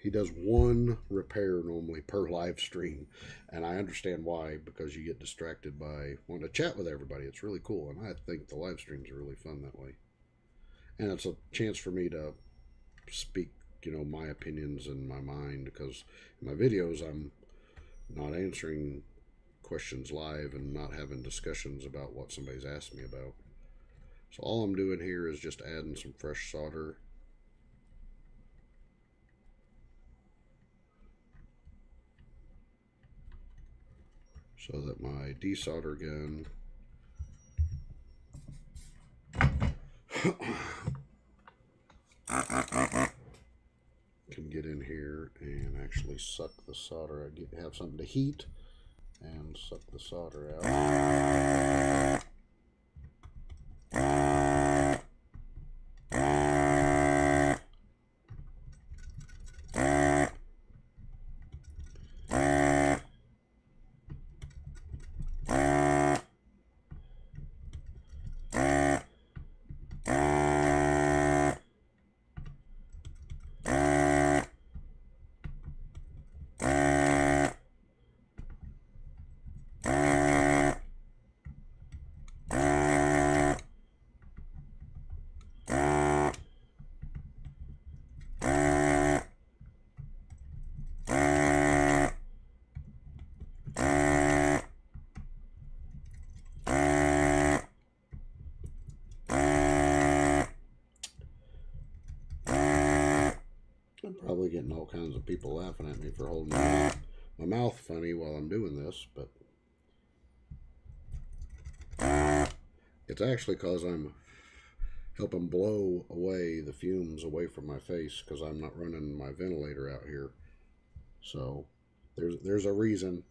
he does one repair normally per live stream, and I understand why, because you get distracted by wanting to chat with everybody. It's really cool, and I think the live streams are really fun that way. And it's a chance for me to speak, my opinions and my mind, because in my videos I'm not answering questions live and not having discussions about what somebody's asked me about. So all I'm doing here is just adding some fresh solder. So that my desolder gun can get in here and actually suck the solder. Have something to heat and suck the solder out. I'm probably getting all kinds of people laughing at me for holding my mouth funny while I'm doing this, but it's actually because I'm helping blow away the fumes away from my face because I'm not running my ventilator out here. So there's a reason.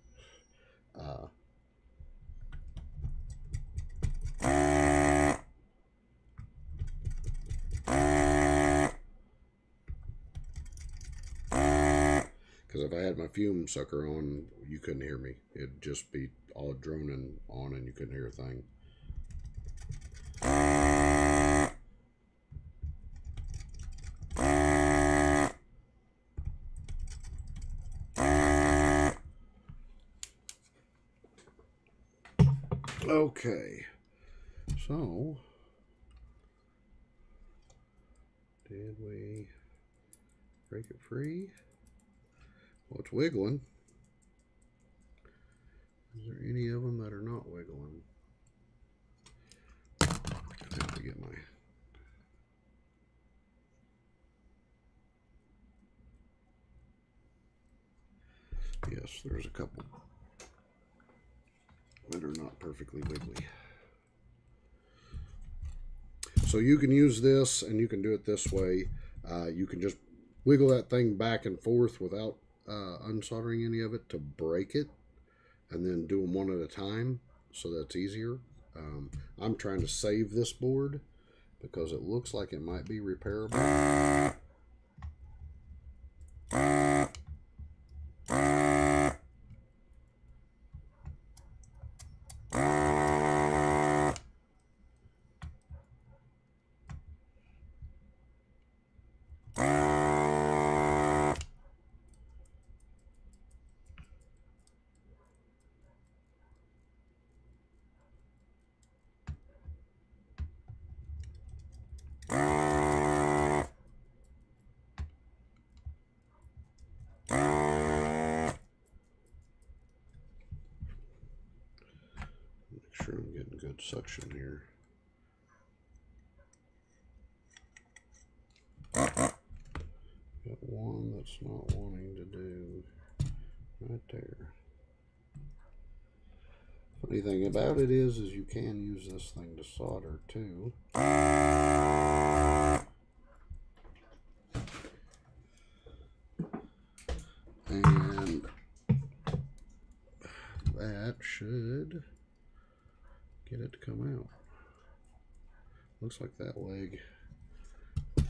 Because if I had my fume sucker on, you couldn't hear me. It'd just be all droning on and you couldn't hear a thing. Okay, so did we break it free? Well, it's wiggling. Is there any of them that are not wiggling? I have to get my... Yes, there's a couple that are not perfectly wiggly. So you can use this and you can do it this way. You can just wiggle that thing back and forth without unsoldering any of it to break it, and then do them one at a time so that's easier. I'm trying to save this board because it looks like it might be repairable. Make sure I'm getting good suction here. Got one that's not wanting to do right there. Funny thing about it is you can use this thing to solder too. And that should get it to come out. Looks like that leg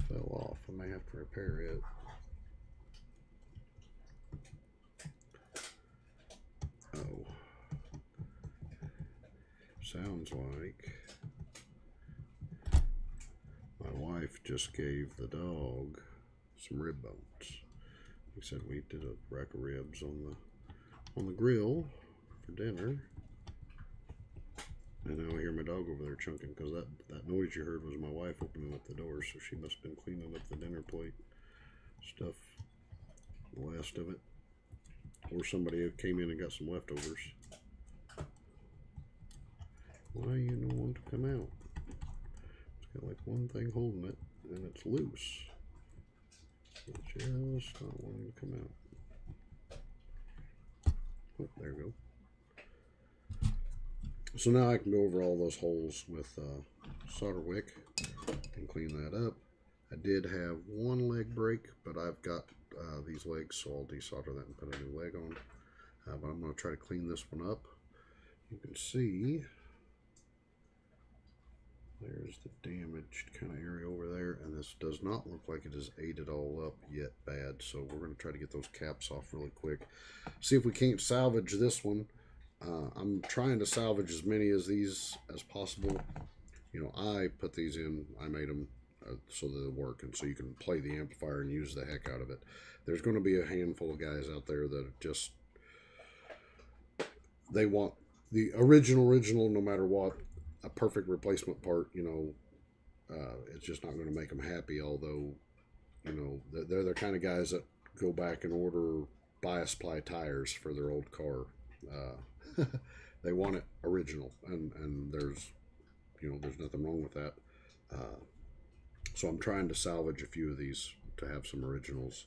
fell off. I may have to repair it. Oh. Sounds like my wife just gave the dog some rib bones. He said we did a rack of ribs on the grill for dinner. And now I hear my dog over there chunking because that noise you heard was my wife opening up the door, so she must have been cleaning up the dinner plate stuff, the last of it. Or somebody came in and got some leftovers. Why you don't want to come out? It's got like one thing holding it and it's loose. It's just not wanting to come out. Oh, there we go. So now I can go over all those holes with solder wick and clean that up. I did have one leg break, but I've got these legs, so I'll desolder that and put a new leg on. But I'm going to try to clean this one up. You can see there's the damaged kind of area over there, and this does not look like it has ate it all up yet bad, so we're going to try to get those caps off really quick. See if we can't salvage this one. I'm trying to salvage as many of these as possible. You know, I put these in, I made them so that they work, and so you can play the amplifier and use the heck out of it. There's going to be a handful of guys out there that just, they want the original no matter what. A perfect replacement part, you know, it's just not going to make them happy. Although, you know, they're the kind of guys that go back and order bias ply tires for their old car. They want it original, and there's, you know, there's nothing wrong with that. So I'm trying to salvage a few of these to have some originals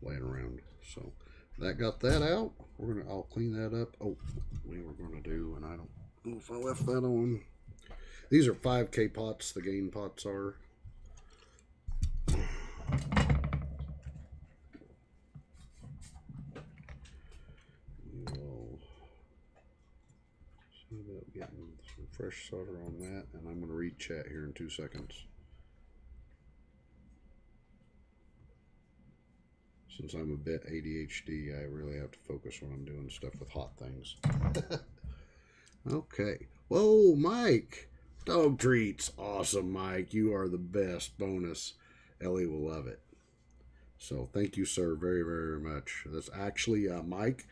laying around. So that got that out. I'll clean that up. Oh, we were gonna do, and I don't know if I left that on. These are 5K pots, the gain pots are. We'll see about getting some fresh solder on that, and I'm going to read chat here in 2 seconds. Since I'm a bit ADHD, I really have to focus when I'm doing stuff with hot things. Okay. Whoa, Mike! Dog treats. Awesome, Mike. You are the best. Bonus. Ellie will love it. So thank you, sir, very, very much. That's actually, Mike,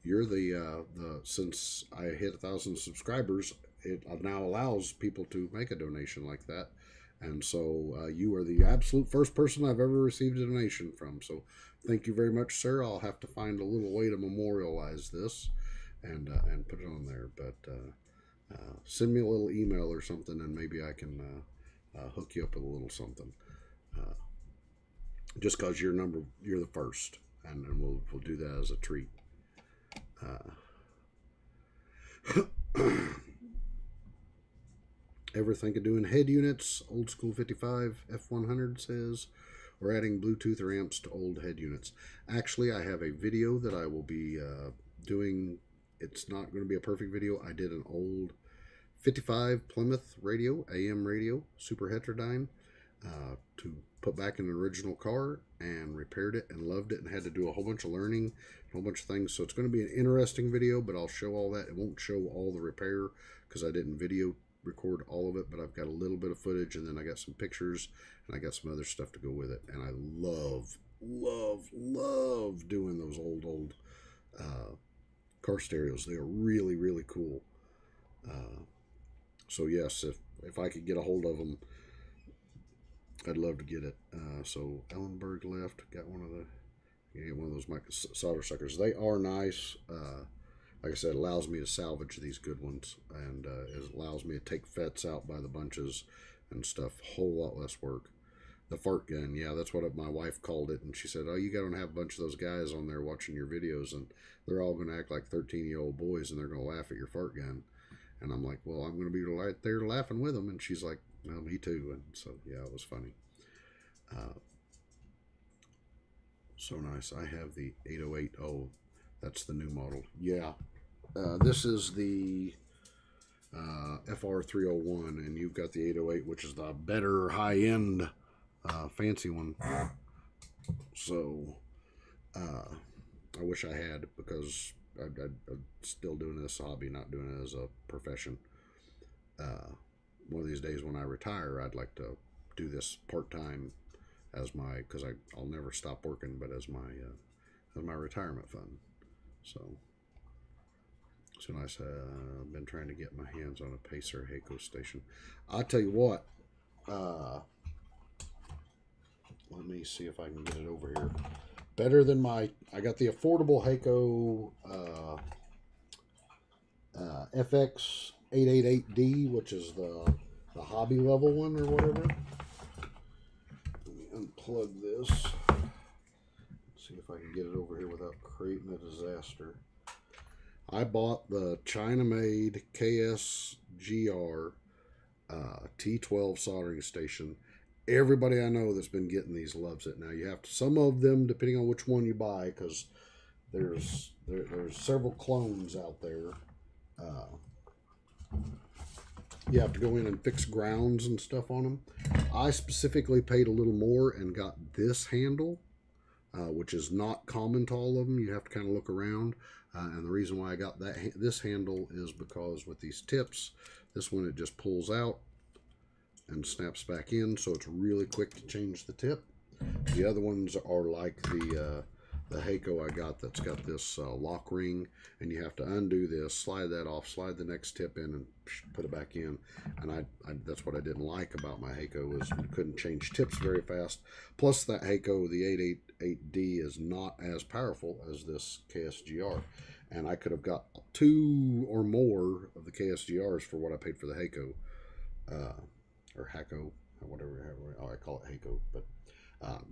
you're the since I hit 1,000 subscribers, it now allows people to make a donation like that. And so you are the absolute first person I've ever received a donation from. So thank you very much, sir. I'll have to find a little way to memorialize this and put it on there. But send me a little email or something, and maybe I can hook you up with a little something. Just because you're the first, and we'll do that as a treat. Ever think of doing head units? Old School 55 F100 says, or adding Bluetooth or amps to old head units. Actually, I have a video that I will be doing. It's not going to be a perfect video. I did an old 55 Plymouth radio, AM radio, super heterodyne, to put back in an original car, and repaired it and loved it and had to do a whole bunch of learning, a whole bunch of things. So it's going to be an interesting video, but I'll show all that. It won't show all the repair because I didn't video record all of it, but I've got a little bit of footage, and then I got some pictures, and I got some other stuff to go with it. And I love doing those old car stereos. They are really, really cool. So yes, if I could get a hold of them, I'd love to get it. So Ellenberg left. Got one of those solder suckers. They are nice. Like I said, it allows me to salvage these good ones, and it allows me to take FETs out by the bunches and stuff. Whole lot less work. The fart gun, yeah, that's what my wife called it, and she said, "Oh, you got to have a bunch of those guys on there watching your videos, and they're all going to act like 13-year-old boys, and they're going to laugh at your fart gun." And I'm like, "Well, I'm going to be right there laughing with them." And she's like, "Well, me too." And so, yeah, it was funny. So nice. I have the 808. Oh, that's the new model. Yeah. This is the FR301, and you've got the 808, which is the better high-end fancy one. So I wish I had, because I'm still doing this hobby, not doing it as a profession. One of these days when I retire, I'd like to do this part-time as my, because I'll never stop working, but as my retirement fund. So nice. I've been trying to get my hands on a Pacer Heiko station. I'll tell you what, let me see if I can get it over here. Better than I got the affordable Heiko FX888D, which is the hobby level one or whatever. Let me unplug this. See if I can get it over here without creating a disaster. I bought the China-made KSGR T12 soldering station. Everybody I know that's been getting these loves it. Now you have to, some of them, depending on which one you buy, because there's several clones out there. You have to go in and fix grounds and stuff on them. I specifically paid a little more and got this handle, which is not common to all of them. You have to kind of look around. And the reason why I got this handle is because with these tips, this one it just pulls out and snaps back in, so it's really quick to change the tip. The other ones are like the Hakko I got that's got this lock ring, and you have to undo this, slide that off, slide the next tip in, and put it back in. And that's what I didn't like about my Hakko, is you couldn't change tips very fast. Plus that Hakko, the 888D, is not as powerful as this KSGR. And I could have got 2 or more of the KSGRs for what I paid for the Hakko. Or Hakko, whatever I call it, Hakko. But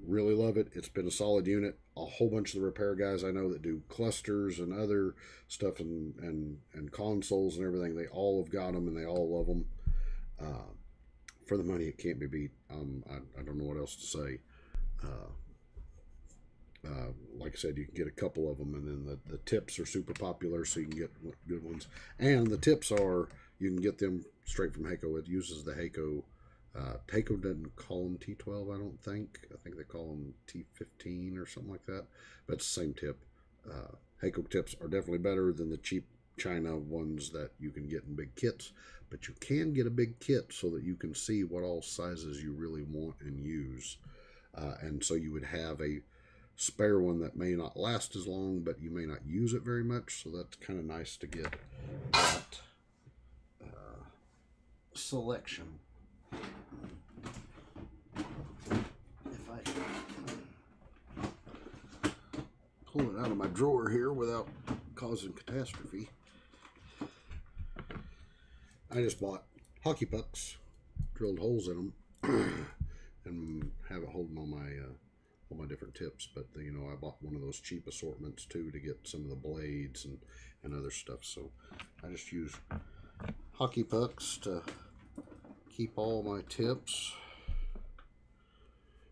really love it. It's been a solid unit. A whole bunch of the repair guys I know that do clusters and other stuff and consoles and everything, they all have got them and they all love them. For the money, it can't be beat. I don't know what else to say. Like I said, you can get a couple of them, and then the tips are super popular, so you can get good ones. And the tips are, you can get them straight from Hakko. It uses the Hakko. Hakko doesn't call them T12, I don't think. I think they call them T15 or something like that. But it's the same tip. Hakko tips are definitely better than the cheap China ones that you can get in big kits. But you can get a big kit so that you can see what all sizes you really want and use. And so you would have a spare one that may not last as long, but you may not use it very much. So that's kind of nice to get that selection. If I pull it out of my drawer here without causing catastrophe, I just bought hockey pucks, drilled holes in them, and have it holding on all my different tips. But you know, I bought one of those cheap assortments too to get some of the blades and other stuff. So I just use hockey pucks to keep all my tips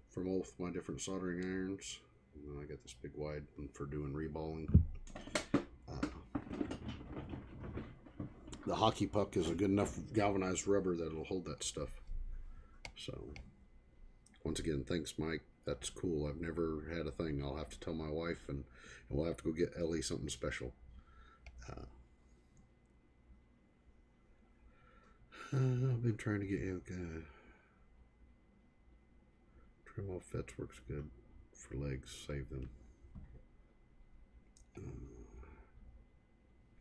from both my different soldering irons. And then I got this big wide one for doing reballing. The hockey puck is a good enough galvanized rubber that it'll hold that stuff. So once again, thanks, Mike. That's cool. I've never had a thing. I'll have to tell my wife, and we'll have to go get Ellie something special. I've been trying to get trim off fets works good for legs. Save them.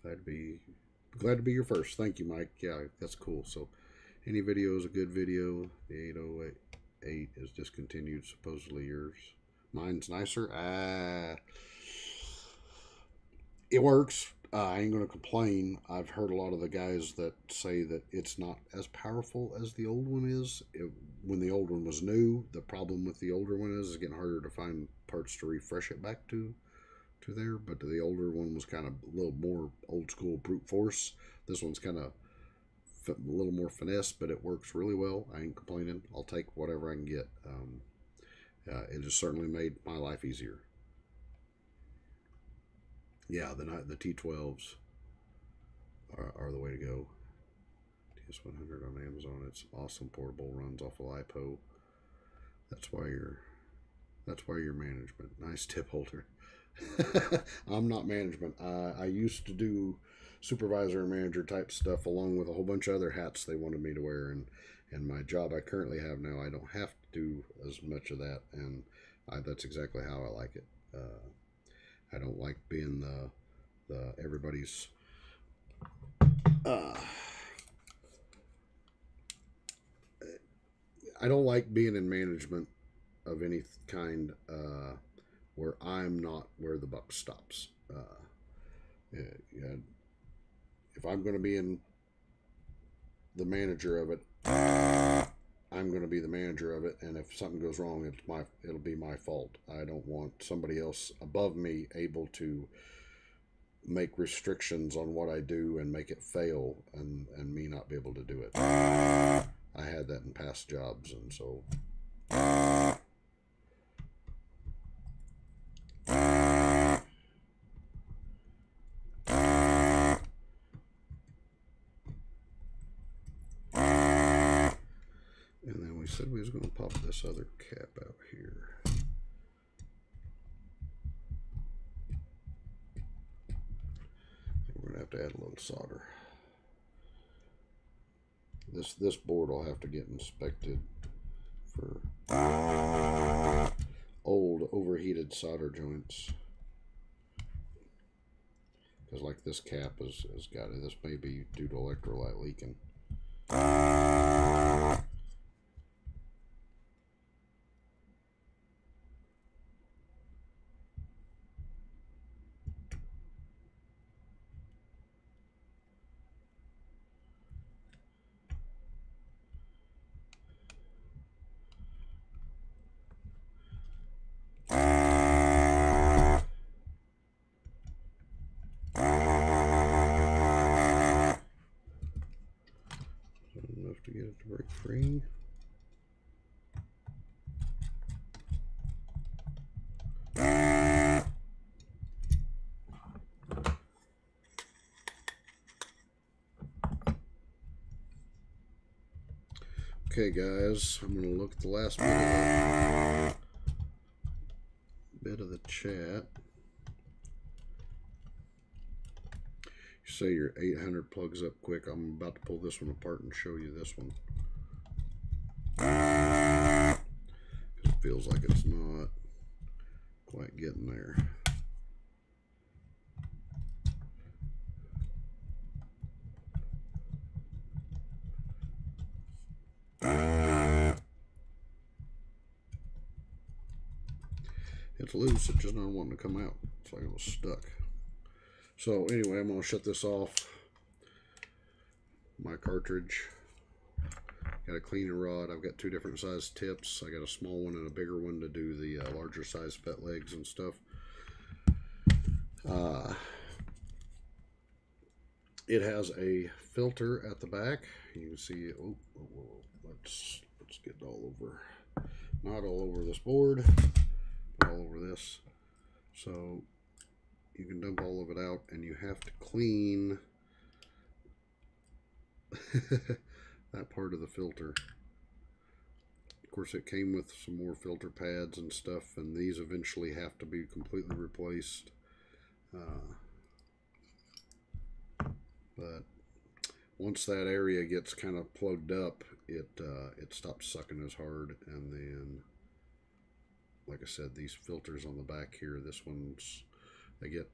Glad to be your first. Thank you, Mike. Yeah, that's cool. So any video is a good video. The 808 is discontinued. Supposedly yours. Mine's nicer. It works. I ain't going to complain. I've heard a lot of the guys that say that it's not as powerful as the old one is. When the old one was new, the problem with the older one is it's getting harder to find parts to refresh it back to there. But the older one was kind of a little more old school brute force. This one's kind of a little more finesse, but it works really well. I ain't complaining. I'll take whatever I can get. It has certainly made my life easier. Yeah, the T12s are the way to go. TS100 on Amazon. It's awesome. Portable, runs off of LiPo. That's why you're management. Nice tip holder. I'm not management. I used to do supervisor and manager type stuff along with a whole bunch of other hats they wanted me to wear, and my job I currently have now, I don't have to do as much of that, and that's exactly how I like it. I don't like being the everybody's I don't like being in management of any kind where I'm not where the buck stops. If I'm going to be in the manager of it, I'm going to be the manager of it, and if something goes wrong, it'll be my fault. I don't want somebody else above me able to make restrictions on what I do and make it fail, and me not be able to do it. I had that in past jobs, and so and then we said we was going to pop this other cap out here. We're going to have to add a little solder. This board will have to get inspected for old overheated solder joints. Because like this cap has got it. This may be due to electrolyte leaking. Enough to get it to break free. Okay, guys, I'm going to look at the last bit of the chat. You say your 800 plugs up quick. I'm about to pull this one apart and show you this one. It feels like it's not quite getting there. It's loose, it's just not wanting to come out. It's like it was stuck. So anyway, I'm going to shut this off. My cartridge. Got a cleaner rod. I've got two different size tips. I got a small one and a bigger one to do the larger size fet legs and stuff. It has a filter at the back. You can see. Oh, let's get it all over. Not all over this board. All over this. So you can dump all of it out, and you have to clean that part of the filter. Of course, it came with some more filter pads and stuff, and these eventually have to be completely replaced. But once that area gets kind of plugged up, it stops sucking as hard, and then, like I said, these filters on the back here, this one's, they get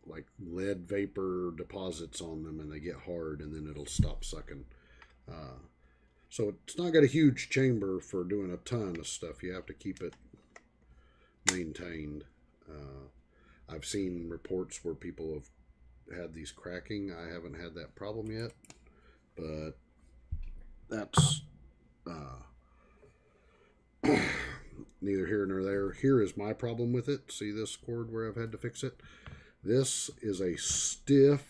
like lead vapor deposits on them, and they get hard, and then it'll stop sucking. So it's not got a huge chamber for doing a ton of stuff. You have to keep it maintained. I've seen reports where people have had these cracking. I haven't had that problem yet, but that's neither here nor there. Here is my problem with it. See this cord where I've had to fix it? This is a stiff,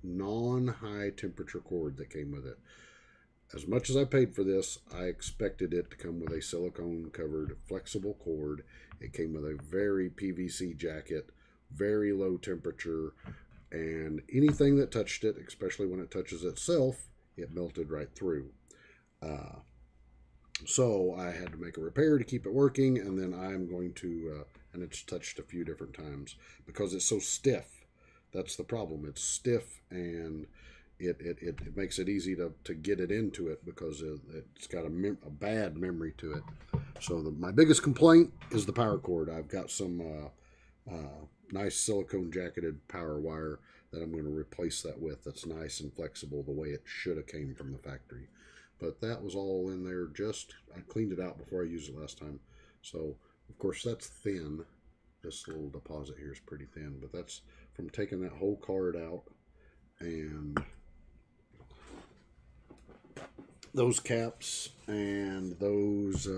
non-high temperature cord that came with it. As much as I paid for this, I expected it to come with a silicone covered flexible cord. It came with a very PVC jacket, very low temperature, and anything that touched it, especially when it touches itself, it melted right through. So I had to make a repair to keep it working, and then I'm going to, and it's touched a few different times because it's so stiff. That's the problem. It's stiff, and it makes it easy to get it into it because it's got a bad memory to it. So my biggest complaint is the power cord. I've got some nice silicone jacketed power wire that I'm going to replace that with. That's nice and flexible the way it should have came from the factory. But that was all in there. I cleaned it out before I used it last time. So, of course, that's thin. This little deposit here is pretty thin. But that's from taking that whole card out. And those caps and those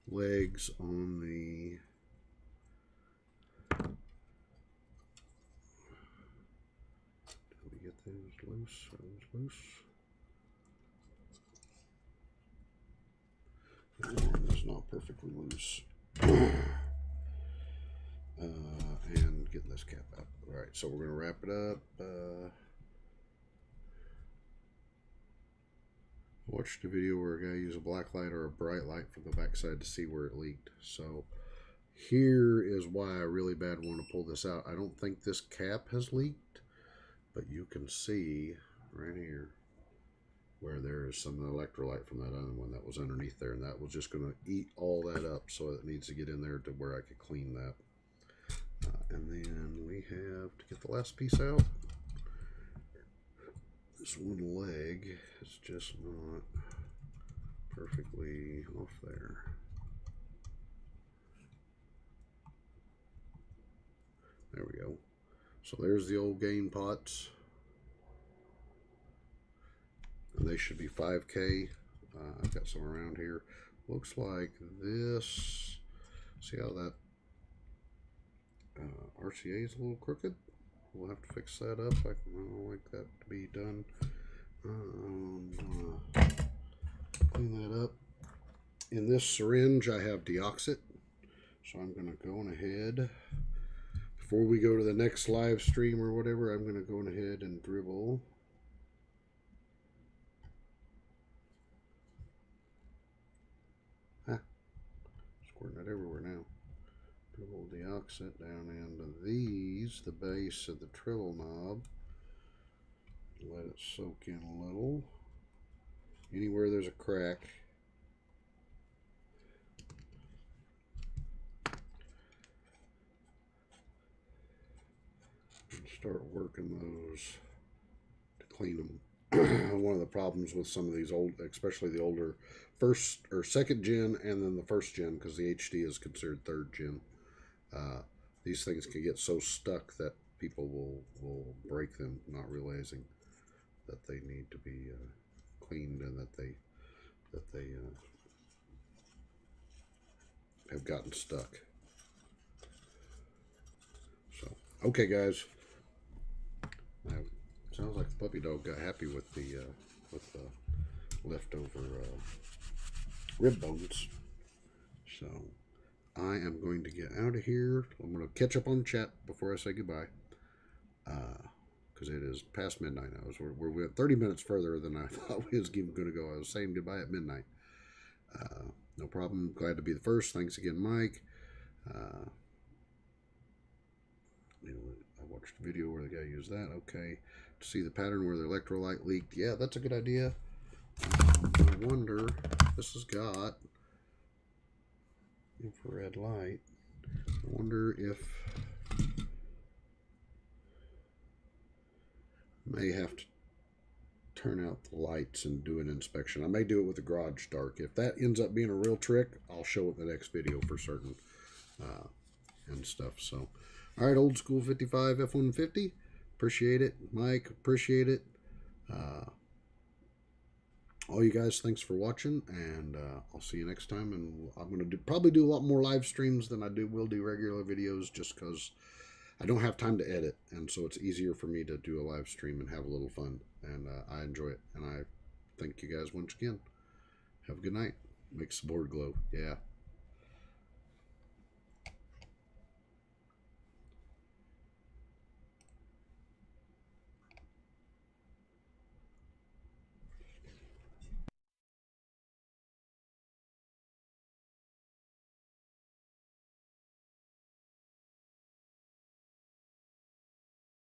legs on the did we get those loose? Are those loose? It's not perfectly loose. And getting this cap out. All right, so we're going to wrap it up. Watched a video where a guy used a black light or a bright light from the backside to see where it leaked. So here is why I really bad want to pull this out. I don't think this cap has leaked, but you can see right here where there is some electrolyte from that other one that was underneath there, and that was just going to eat all that up, so it needs to get in there to where I could clean that. And then we have to get the last piece out. This one leg is just not perfectly off there. There we go. So there's the old gain pots. And they should be 5K. I've got some around here. Looks like this. See how that RCA is a little crooked? We'll have to fix that up. I don't like that to be done. Clean that up. In this syringe, I have deoxit. So I'm going to go on ahead. Before we go to the next live stream or whatever, I'm going to go on ahead and dribble. Squirting it everywhere now. Dribble deoxit down into these, the base of the trill knob. Let it soak in a little. Anywhere there's a crack. And start working those to clean them. One of the problems with some of these old, especially the older first or second gen and then the first gen, because the HD is considered third gen, these things can get so stuck that people will break them, not realizing that they need to be cleaned and that they have gotten stuck. So okay, guys. Sounds like the puppy dog got happy with the leftover rib bones. So I am going to get out of here. I'm going to catch up on the chat before I say goodbye, because it is past midnight now. We're 30 minutes further than I thought we was even going to go. I was saying goodbye at midnight. No problem. Glad to be the first. Thanks again, Mike. I watched a video where the guy used that. Okay. To see the pattern where the electrolyte leaked. Yeah, that's a good idea. I wonder, this has got infrared light. I wonder if I may have to turn out the lights and do an inspection. I may do it with the garage dark. If that ends up being a real trick, I'll show it in the next video for certain and stuff. So, all right, old school 55 F-150. Appreciate it. Mike, appreciate it. All you guys, thanks for watching, and I'll see you next time. And I'm going to probably do a lot more live streams than I will do regular videos, just because I don't have time to edit, and so it's easier for me to do a live stream and have a little fun, and I enjoy it. And I thank you guys once again. Have a good night. Makes the board glow. Yeah.